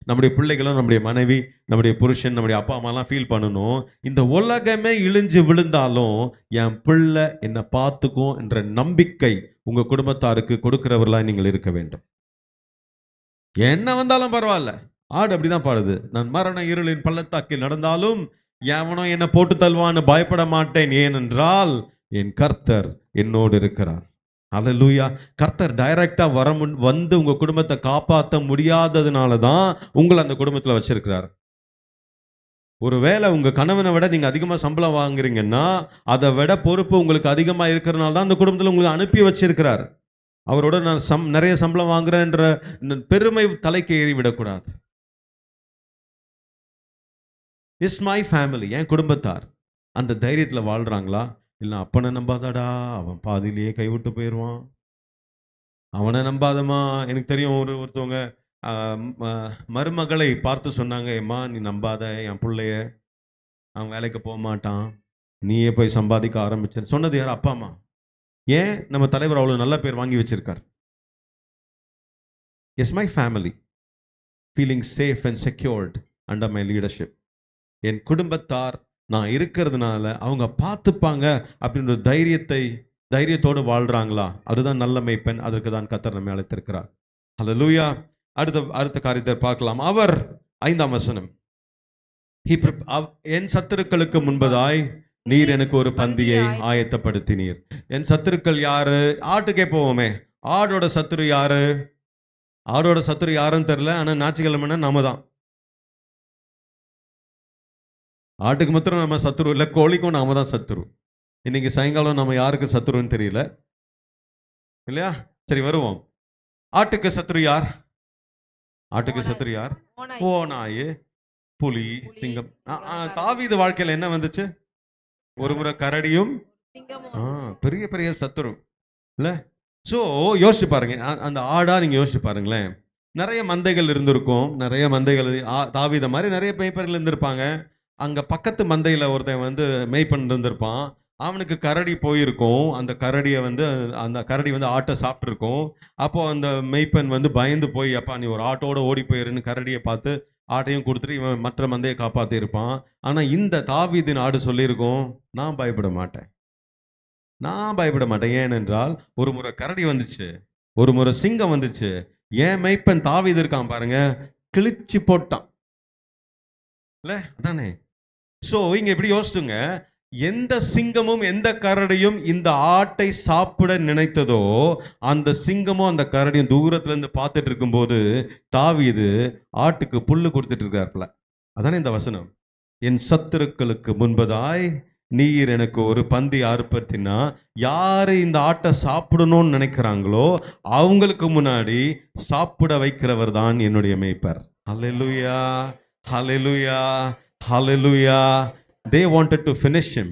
நம்முடைய பிள்ளைகளும், நம்முடைய மனைவி, நம்முடைய புருஷன், நம்முடைய அப்பா அம்மாலாம் ஃபீல் பண்ணணும், இந்த உலகமே இழிஞ்சு விழுந்தாலும் என் பிள்ளை என்னை பார்த்துக்கும் என்ற நம்பிக்கை உங்க குடும்பத்தாருக்கு கொடுக்கிறவர்களா நீங்கள் இருக்க வேண்டும். என்ன வந்தாலும் பரவாயில்ல. ஆடு அப்படிதான் பாடுது, நான் மரண இருளின் பள்ளத்தாக்கில் நடந்தாலும் எவனோ என்னை போட்டு தள்ளுவான்னு பயப்பட மாட்டேன், ஏனென்றால் என் கர்த்தர் என்னோடு இருக்கிறார். அல்லேலூயா. கர்த்தர் டைரக்டா வந்து உங்க குடும்பத்தை காப்பாற்ற முடியாததுனால தான் உங்களை அந்த குடும்பத்தில் வச்சிருக்கிறார். ஒருவேளை உங்க கணவனை விட நீங்க அதிகமா சம்பளம் வாங்குறீங்கன்னா அதை விட பொறுப்பு உங்களுக்கு அதிகமா இருக்கிறதுனால தான் அந்த குடும்பத்தில் உங்களுக்கு அனுப்பி வச்சிருக்கிறார். அவரோட நான் நிறைய சம்பளம் வாங்குறேன்ற பெருமை தலைக்கு ஏறி விடக்கூடாது. இஸ் மை ஃபேமிலி, என் குடும்பத்தார் அந்த தைரியத்தில் வாழ்றாங்களா? இல்லை அப்பனை நம்பாதடா, அவன் பாதியிலேயே கைவிட்டு போயிடுவான், அவனை நம்பாதம்மா. எனக்கு தெரியும், ஒருத்தவங்க மருமகளை பார்த்து சொன்னாங்க, ஏம்மா நீ நம்பாத என் பிள்ளைய, அவன் வேலைக்கு போக மாட்டான், நீயே போய் சம்பாதிக்க ஆரம்பிச்ச. சொன்னது யார்? அப்பா அம்மா. ஏன்? நம்ம தலைவர் அவ்வளோ நல்ல பேர் வாங்கி வச்சிருக்கார். Yes my family feeling safe and secured under my leadership. என் குடும்பத்தார் நான் இருக்கிறதுனால அவங்க பார்த்துப்பாங்க அப்படின்ற தைரியத்தோடு வாழ்றாங்களா? அதுதான் நல்ல மெய்ப்பெண். அதற்கு தான் கர்த்தர் நம்மை அழைத்திருக்கிறார். ஹல்லேலூயா. அடுத்த காரியத்தை பார்க்கலாம். அவர் 5ஆம் வசனம், என் சத்துருக்களுக்கு முன்பதாய் நீர் எனக்கு ஒரு பந்தியை ஆயத்தப்படுத்தினீர். என் சத்துருக்கள் யாரு? ஆட்டுக்கே போவோமே, ஆடோட சத்துரு யாரு? ஆடோட சத்துரு யாருன்னு தெரியல, ஆனா ஞாயிற்றுக்கிழமைனா நாம தான். ஆட்டுக்கு மாத்திரம் நம்ம சத்துரு இல்லை, கோழிக்கும் நாம தான் சத்துரு. இன்னைக்கு சாயங்காலம் நம்ம யாருக்கு சத்துருன்னு தெரியல இல்லையா? சரி வருவோம். ஆட்டுக்கு சத்துரு யார்? ஆட்டுக்கு சத்துரு யார்? ஓநாய். புலி, சிங்கம். தாவீது வாழ்க்கையில என்ன வந்துச்சு? ஒரு முறை கரடியும் சிங்கமும் பெரிய பெரிய சத்துரு இல்ல. சோ யோசிச்சு பாருங்க, அந்த ஆடா நீங்க யோசிச்சு பாருங்களேன். நிறைய மந்தைகள் இருந்திருக்கும், நிறைய மந்தைகள் தாவீத மாதிரி நிறைய மேய்ப்பர்கள் இருந்திருப்பாங்க. அங்க பக்கத்து மந்தையில ஒருத்தன் வந்து மேய்ப்பன் இருந்திருப்பான். அவனுக்கு கரடி போயிருக்கும். அந்த கரடியை வந்து அந்த கரடி வந்து ஆட்டை சாப்பிட்டுருக்கும். அப்போ அந்த மெய்ப்பன் வந்து பயந்து போய், அப்பா நீ ஒரு ஆட்டோட ஓடி போயிருன்னு கரடியை பார்த்து ஆட்டையும் கொடுத்துட்டு இவன் மற்ற மந்தையை காப்பாத்தி இருப்பான். ஆனா இந்த தாவீதின் ஆடு சொல்லியிருக்கும், நான் பயப்பட மாட்டேன், நான் பயப்பட மாட்டேன். ஏனென்றால் ஒரு முறை கரடி வந்துச்சு, ஒரு முறை சிங்கம் வந்துச்சு, ஏன் மெய்ப்பன் தாவீது இருக்கான் பாருங்க, கிழிச்சு போட்டான் இல்ல. அதானே. சோ இங்க எப்படி யோசிச்சுங்க, எந்த சிங்கமும் எந்த கரடியும் இந்த ஆட்டை சாப்பிட நினைத்ததோ, அந்த சிங்கமும் அந்த கரடியும் தூரத்துல இருந்து பார்த்துட்டு இருக்கும்போது தாவீது ஆட்டுக்கு புல்லு கொடுத்துட்டு இருக்காருல. அதானே இந்த வசனம். என் சத்துருக்களுக்கு முன்பதாய் நீர் எனக்கு ஒரு பந்தி அறுப்பத்தினா, யாரு இந்த ஆட்டை சாப்பிடணும்னு நினைக்கிறாங்களோ அவங்களுக்கு முன்னாடி சாப்பிட வைக்கிறவர் தான் என்னுடைய மேய்ப்பர். ஹல்லேலூயா, ஹல்லேலூயா, ஹல்லேலூயா. They wanted to finish him.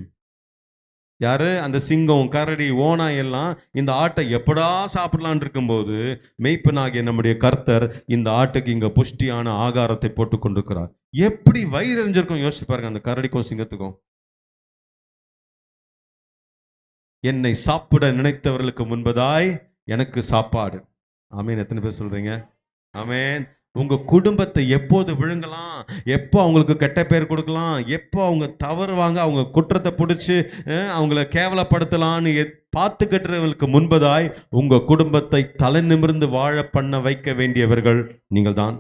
யாரு? அந்த சிங்கம், கரடி, ஓனாய் எல்லாம் இந்த ஆட்டை எப்படா சாப்பிடலான் இருக்கும்போது மெய்ப்பனாகிய நம்முடைய கர்த்தர் இந்த ஆட்டுக்கு இங்க புஷ்டியான ஆகாரத்தை போட்டு கொண்டிருக்கிறார். எப்படி வயிறு எரிஞ்சிருக்கும் யோசிச்சு பாருங்க அந்த கரடிக்கும் சிங்கத்துக்கும். என்னை சாப்பிட நினைத்தவர்களுக்கு முன்பதாய் எனக்கு சாப்பாடு. ஆமேன். எத்தனை பேர் சொல்றீங்க ஆமேன்? உங்க குடும்பத்தை எப்போது விழுங்கலாம், எப்போ அவங்களுக்கு கெட்ட பேர் கொடுக்கலாம், எப்போ அவங்க தவறுவாங்க, அவங்க குற்றத்தை பிடிச்சி அவங்கள கேவலப்படுத்தலான்னு பார்த்துக்கிட்டவர்களுக்கு முன்பதாய் உங்க குடும்பத்தை தலை நிமிர்ந்து வாழ பண்ண வைக்க வேண்டியவர்கள் நீங்கள் தான்.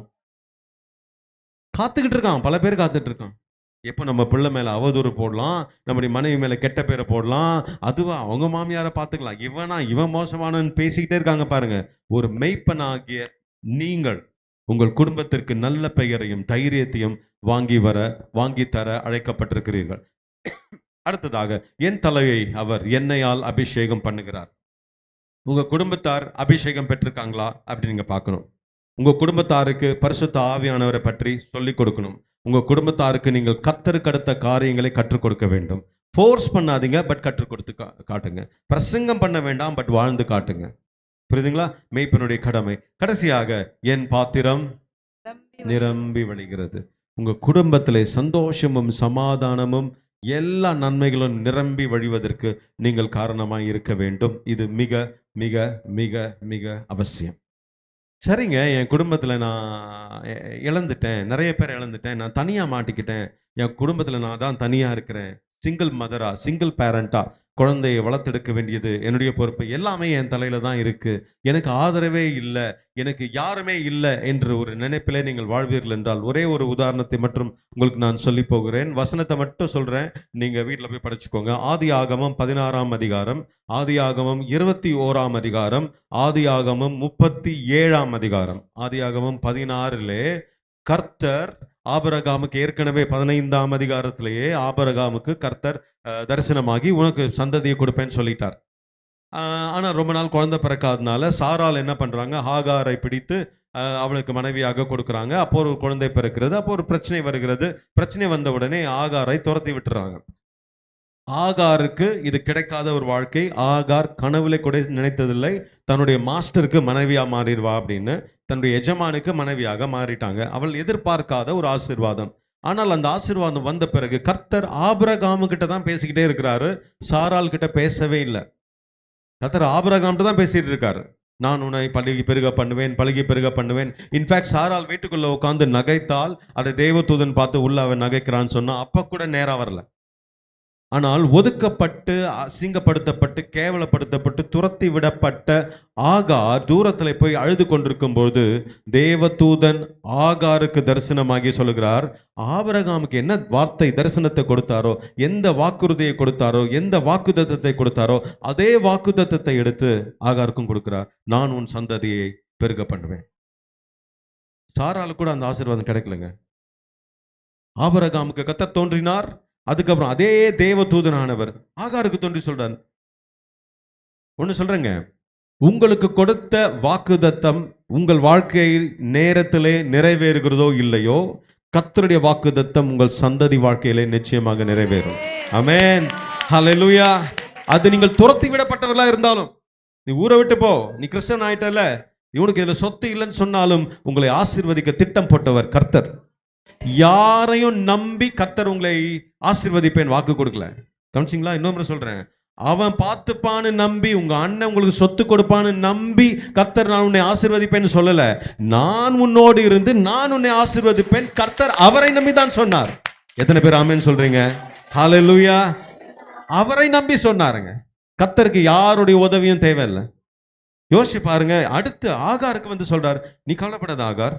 காத்துக்கிட்டு இருக்கான், பல பேர் காத்துட்டு இருக்கான். எப்போ நம்ம பிள்ளை மேல அவதூறு போடலாம், நம்முடைய மனைவி மேல கெட்ட பேரை போடலாம், அதுவா அவங்க மாமியாரை பார்த்துக்கலாம், இவன் மோசமானன்னு பேசிக்கிட்டே இருக்காங்க பாருங்க. ஒரு மெய்ப்பனாகிய நீங்கள் உங்கள் குடும்பத்திற்கு நல்ல பெயரையும் தைரியத்தையும் வாங்கி தர அழைக்கப்பட்டிருக்கிறீர்கள். அடுத்ததாக, என் தலையை அவர் எண்ணெயால் அபிஷேகம் பண்ணுகிறார். உங்க குடும்பத்தார் அபிஷேகம் பெற்றிருக்காங்களா அப்படி நீங்க பார்க்கணும். உங்க குடும்பத்தாருக்கு பரிசுத்த ஆவியானவரை பற்றி சொல்லிக் கொடுக்கணும். உங்க குடும்பத்தாருக்கு நீங்கள் கர்த்தருக்கு அடுத்த காரியங்களை கற்றுக் கொடுக்க வேண்டும். ஃபோர்ஸ் பண்ணாதீங்க, பட் கற்றுக் கொடுத்து காட்டுங்க. பிரசங்கம் பண்ண வேண்டாம், பட் வாழ்ந்து காட்டுங்க. புரியுதுங்களா? மெய்ப்பனுடைய கடமை. கடைசியாக, என் பாத்திரம் நிரம்பி வழிகிறது. உங்க குடும்பத்திலே சந்தோஷமும் சமாதானமும் எல்லா நன்மைகளும் நிரம்பி வழிவதற்கு நீங்கள் காரணமாய் இருக்க வேண்டும். இது மிக மிக மிக மிக அவசியம். சரிங்க, என் குடும்பத்துல நான் இழந்துட்டேன், நிறைய பேர் இழந்துட்டேன், நான் தனியா மாட்டிக்கிட்டேன், என் குடும்பத்துல நான் தான் தனியா இருக்கிறேன், சிங்கிள் மதரா, சிங்கிள் பேரண்டா குழந்தையை வளர்த்தெடுக்க வேண்டியது என்னுடைய பொறுப்பு, எல்லாமே என் தலையில தான் இருக்கு, எனக்கு ஆதரவே இல்லை, எனக்கு யாருமே இல்லை என்று ஒரு நினைப்பிலே நீங்கள் வாழ்வீர்கள் என்றால், ஒரே ஒரு உதாரணத்தை மட்டும் உங்களுக்கு நான் சொல்லி போகிறேன். வசனத்தை மட்டும் சொல்றேன், நீங்க வீட்டில் போய் படிச்சுக்கோங்க. ஆதியாகமம் 16ஆம் அதிகாரம், ஆதியாகமம் 21ஆம் அதிகாரம், ஆதியாகமம் 37ஆம் அதிகாரம். ஆதியாகமம் 16 கர்த்தர் ஆபிரகாமுக்கு ஏற்கனவே 15ஆம் அதிகாரத்திலேயே ஆபிரகாமுக்கு கர்த்தர் தரிசனமாகி உனக்கு சந்ததியை கொடுப்பேன்னு சொல்லிட்டார். ஆனா ரொம்ப நாள் குழந்தை பிறக்காதனால சாரால் என்ன பண்றாங்க, ஹாகாரை பிடித்து அவளுக்கு மனைவியாக கொடுக்குறாங்க. அப்போ ஒரு குழந்தை பிறக்கிறது. அப்போ ஒரு பிரச்சனை வருகிறது. பிரச்சனை வந்த உடனே ஆகாரை துரத்தி விட்டுறாங்க. ஆகாருக்கு இது கிடைக்காத ஒரு வாழ்க்கை. ஆகார் கனவுல கூட நினைத்ததில்லை தன்னுடைய மாஸ்டருக்கு மனைவியா மாறிடுவா அப்படின்னு. தன்னுடைய எஜமானுக்கு மனைவியாக மாறிட்டாங்க. அவள் எதிர்பார்க்காத ஒரு ஆசீர்வாதம். ஆனால் அந்த ஆசீர்வாதம் வந்த பிறகு கர்த்தர் ஆபிரகாமு கிட்ட தான் பேசிக்கிட்டே இருக்கிறாரு, சாரால் கிட்ட பேசவே இல்லை. கர்த்தர் ஆபிரகாம் தான் பேசிட்டு இருக்காரு. நான் உன்னை பழுகி பெருக பண்ணுவேன். இன்ஃபேக்ட் சாரால் வீட்டுக்குள்ள உட்காந்து நகைத்தால் அதை தேவதூதன் பார்த்து உள்ள அவன் நகைக்கிறான்னு சொன்னா அப்ப கூட நேரா வரல. ஆனால் ஒதுக்கப்பட்டு, அசிங்கப்படுத்தப்பட்டு, கேவலப்படுத்தப்பட்டு, துரத்தி விடப்பட்ட ஆகார் தூரத்தில் போய் அழுது கொண்டிருக்கும் பொழுது தேவதூதன் ஆகாருக்கு தரிசனமாகி சொல்லுகிறார், ஆபிரகாமுக்கு என்ன வார்த்தை தரிசனத்தை கொடுத்தாரோ, எந்த வாக்குறுதியை கொடுத்தாரோ, எந்த வாக்குத்தத்தத்தை கொடுத்தாரோ அதே வாக்குத்தத்தத்தை எடுத்து ஆகாருக்கும் கொடுக்கிறார். நான் உன் சந்ததியை பெருக பண்ணுவேன். சாரால் கூட அந்த ஆசீர்வாதம் கிடைக்கலங்க. ஆபிரகாமுக்கு கர்த்தர் தோன்றினார். அதுக்கப்புறம் அதே தேவ தூதனானவர் ஆகாருக்கு தோன்றி சொல்றார், ஒண்ணு சொல்றேங்க, உங்களுக்கு கொடுத்த வாக்குத்தத்தம் உங்கள் வாழ்க்கை நேரத்திலே நிறைவேறுகிறதோ இல்லையோ, கர்த்தருடைய வாக்குத்தத்தம் உங்கள் சந்ததி வாழ்க்கையிலே நிச்சயமாக நிறைவேறும். ஆமென். ஹல்லேலூயா. அது நீங்கள் துரத்தி விடப்பட்டவர்களா இருந்தாலும், நீ ஊரை விட்டு போ, நீ கிறிஸ்தவன் ஆயிட்டல, இவனுக்கு இதுல சொத்து இல்லைன்னு சொன்னாலும் உங்களை ஆசீர்வதிக்க திட்டம் போட்டவர் கர்த்தர். யாரையும் நம்பி கர்த்தர் உங்களை ஆசீர்வதிப்பேன் வாக்கு கொடுக்கல. கவனிச்சிங்களா? இன்னொரு சொல்றேன், அவன் பார்த்துப்பான்னு நம்பி, உங்க அண்ணன் உங்களுக்கு சொத்து கொடுப்பான்னு நம்பி கர்த்தர் நான் உன்னை ஆசீர்வதிப்பேன்னு சொல்லல. நான் உன்னோடு இருந்து நான் உன்னை ஆசீர்வதிப்பேன், கர்த்தர் அவரை நம்பி தான் சொன்னார். எத்தனை பேர் ஆமென் சொல்றீங்க? ஹல்லேலூயா. அவரை நம்பி சொன்னாருங்க. கர்த்தருக்கு யாருடைய உதவியும் தேவையில்லை. யோசிச்சு பாருங்க. அடுத்து ஆகாருக்கு வந்து சொல்றார், நீ கவலைப்படாத ஆகார்,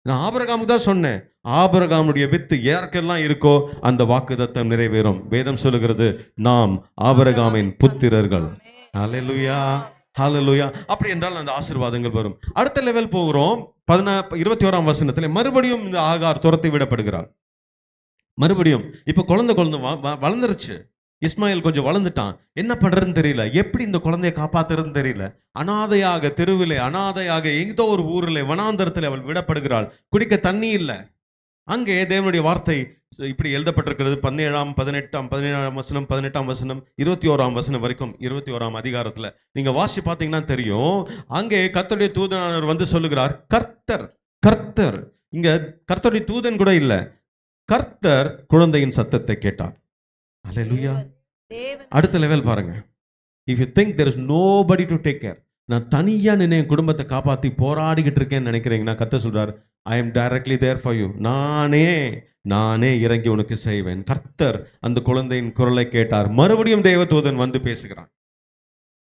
நான் ஆபிரகாமுக்கு தான் சொன்னேன், ஆபிரகாமுடைய வித்து யாருக்கெல்லாம் இருக்கோ அந்த வாக்குத்தத்தம் நிறைவேறும். வேதம் சொல்லுகிறது, நாம் ஆபிரகாமின் புத்திரர்கள். ஹல்லேலூயா, ஹல்லேலூயா. அப்படி என்றால் அந்த ஆசீர்வாதங்கள் வரும். அடுத்த லெவல் போகிறோம். 21ஆம் வசனத்திலே மறுபடியும் இந்த ஆகார் துரத்தி விடப்படுகிறார். மறுபடியும் இப்ப குழந்தை வளர்ந்துருச்சு. இஸ்மாயில் கொஞ்சம் வளர்ந்துட்டான். என்ன பண்றதுன்னு தெரியல, எப்படி இந்த குழந்தையை காப்பாத்துறதுன்னு தெரியல. அனாதையாக தெருவிலே, அனாதையாக எங்கோ ஒரு ஊரில் வனாந்தரத்தில் அவள் விடப்படுகிறாள். குடிக்க தண்ணி இல்லை. அங்கே தேவனுடைய வார்த்தை இப்படி எழுதப்பட்டிருக்கிறது. 17ஆம் வசனம், 18ஆம் வசனம், 21ஆம் வசனம் வரைக்கும், 21ஆம் அதிகாரத்துல நீங்க வாசிச்சு பார்த்தீங்கன்னா தெரியும். அங்கே கர்த்தருடைய தூதனானவர் வந்து சொல்லுகிறார், கர்த்தர் கர்த்தர். இங்க கர்த்தருடைய தூதன் கூட இல்ல, கர்த்தர் குழந்தையின் சத்தத்தை கேட்டார். அல்லேலூயா. அடுத்த லெவல் பாருங்க. If you think there is nobody to take care, நான் தனியா நின்று என் குடும்பத்தை காப்பாத்தி போராடிக்கிட்டு இருக்கேன்னு நினைக்கிறீங்கன்னா, கர்த்தர் சொல்றார், I am directly there for you. நானே இறங்கி உனக்கு செய்வேன். கர்த்தர் அந்த குழந்தையின் குரலை கேட்டார். மறுபடியும் தேவதூதன் வந்து பேசுகிறான்.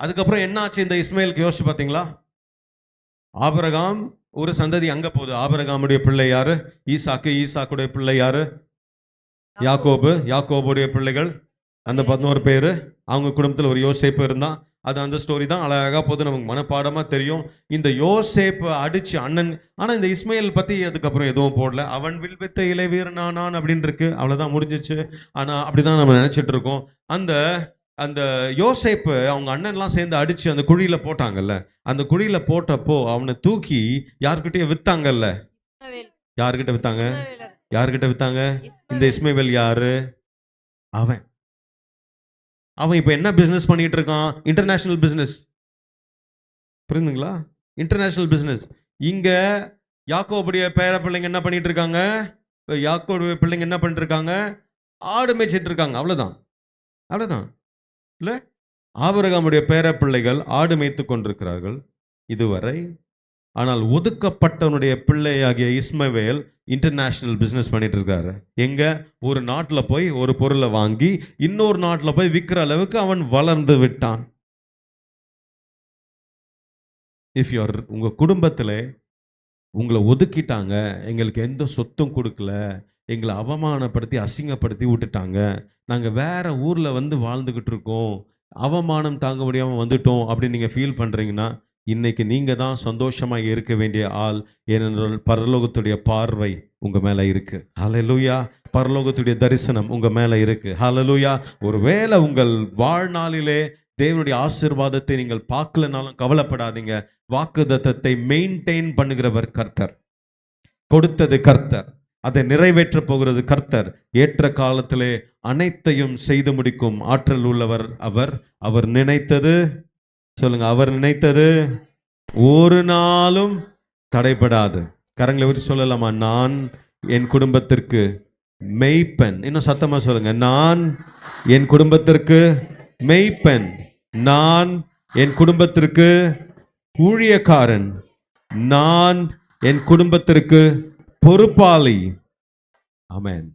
அதுக்கப்புறம் என்ன ஆச்சு இந்த இஸ்மாயிலுக்கு? யோசிச்சு பார்த்தீங்களா? ஆபிரகாம் ஒரு சந்ததி அங்க போகுது. ஆபிரகாமுடைய பிள்ளை யாரு? ஈசாக்கு. ஈசாக்குடைய பிள்ளை யாரு? யாக்கோபு. யாக்கோபுடைய பிள்ளைகள் அந்த 11 பேரு. அவங்க குடும்பத்தில் ஒரு யோசேப்பு இருந்தான். அது அந்த ஸ்டோரி தான் அழகா போது, நமக்கு மனப்பாடமா தெரியும். இந்த யோசேப்பு அடிச்சு அண்ணன். ஆனா இந்த இஸ்மாயில் பத்தி அதுக்கப்புறம் எதுவும் போடல. அவன் வில் வித்த இலை வீரனானான் அப்படின்னு இருக்கு. அவ்வளவுதான், முடிஞ்சிச்சு. ஆனா அப்படிதான் நம்ம நினைச்சிட்டு இருக்கோம். அந்த அந்த யோசேப்பு அவங்க அண்ணன்லாம் சேர்ந்து அடிச்சு அந்த குழியில போட்டாங்கல்ல. அந்த குழியில போட்டப்போ அவனை தூக்கி யார்கிட்டயே வித்தாங்கல்ல. யாருக்கிட்ட வித்தாங்க? யாருக்கிட்ட வித்தாங்க? இந்த இஸ்மாயில் யாரு? அவன் இப்ப என்ன பிசினஸ் பண்ணிட்டு இருக்கான்? International business. புரியுதுங்களா? International business. இங்க யாக்கோபுடைய பேர பிள்ளைங்க என்ன பண்ணிட்டு இருக்காங்க? யாக்கோபுடைய பிள்ளைங்க என்ன பண்ணிட்டு இருக்காங்க? ஆடு மேய்ச்சிட்டு இருக்காங்க. அவ்வளவுதான் இல்ல. ஆபிரகாமுடைய பேர பிள்ளைகள் ஆடு மேய்த்து கொண்டிருக்கிறார்கள் இதுவரை. ஆனால் ஒதுக்கப்பட்டவனுடைய பிள்ளையாகிய இஸ்மவேல் இன்டர்நேஷனல் பிசினஸ் பண்ணிட்டு இருக்காரு. எங்க? ஒரு நாட்டுல போய் ஒரு பொருளை வாங்கி இன்னொரு நாட்டுல போய் விற்கிற அளவுக்கு அவன் வளர்ந்து விட்டான். இஃப் யூ உங்க குடும்பத்துல உங்களை ஒதுக்கிட்டாங்க, எங்களுக்கு எந்த சொத்தும் கொடுக்கல, எங்களை அவமானப்படுத்தி அசிங்கப்படுத்தி விட்டுட்டாங்க, நாங்க வேற ஊர்ல வந்து வாழ்ந்துகிட்டு இருக்கோம், அவமானம் தாங்க முடியாம வந்துட்டோம் அப்படின்னு நீங்க ஃபீல் பண்றீங்கன்னா, இன்னைக்கு நீங்க தான் சந்தோஷமா இருக்க வேண்டிய ஆள். ஏனென்றால் பரலோகத்துடைய பார்வை உங்க மேல இருக்கு. ஹல்லேலூயா. பரலோகத்துடைய தரிசனம் உங்க மேல இருக்கு. ஹல்லேலூயா. ஒருவேளை உங்கள் வாழ்நாளிலே தேவனுடைய ஆசீர்வாதத்தை நீங்கள் பார்க்கலனாலும் கவலைப்படாதீங்க. வாக்குத்தத்தத்தை மெயின்டைன் பண்ணுகிறவர் கர்த்தர். கொடுத்தது கர்த்தர், அதை நிறைவேற்ற போகிறது கர்த்தர். ஏற்ற காலத்திலே அனைத்தையும் செய்து முடிக்கும் ஆற்றல் உள்ளவர் அவர். அவர் நினைத்தது, சொல்லுங்க, அவர் நினைத்தது ஒரு நாளும் தடைபடாது. கரங்களை வச்சு சொல்லலாமா? நான் என் குடும்பத்திற்கு மெய்ப்பெண். இன்னும் சத்தமா சொல்லுங்க, நான் என் குடும்பத்திற்கு மெய்ப்பெண், நான் என் குடும்பத்திற்கு ஊழியக்காரன், நான் என் குடும்பத்திற்கு பொறுப்பாளி. ஆமென்.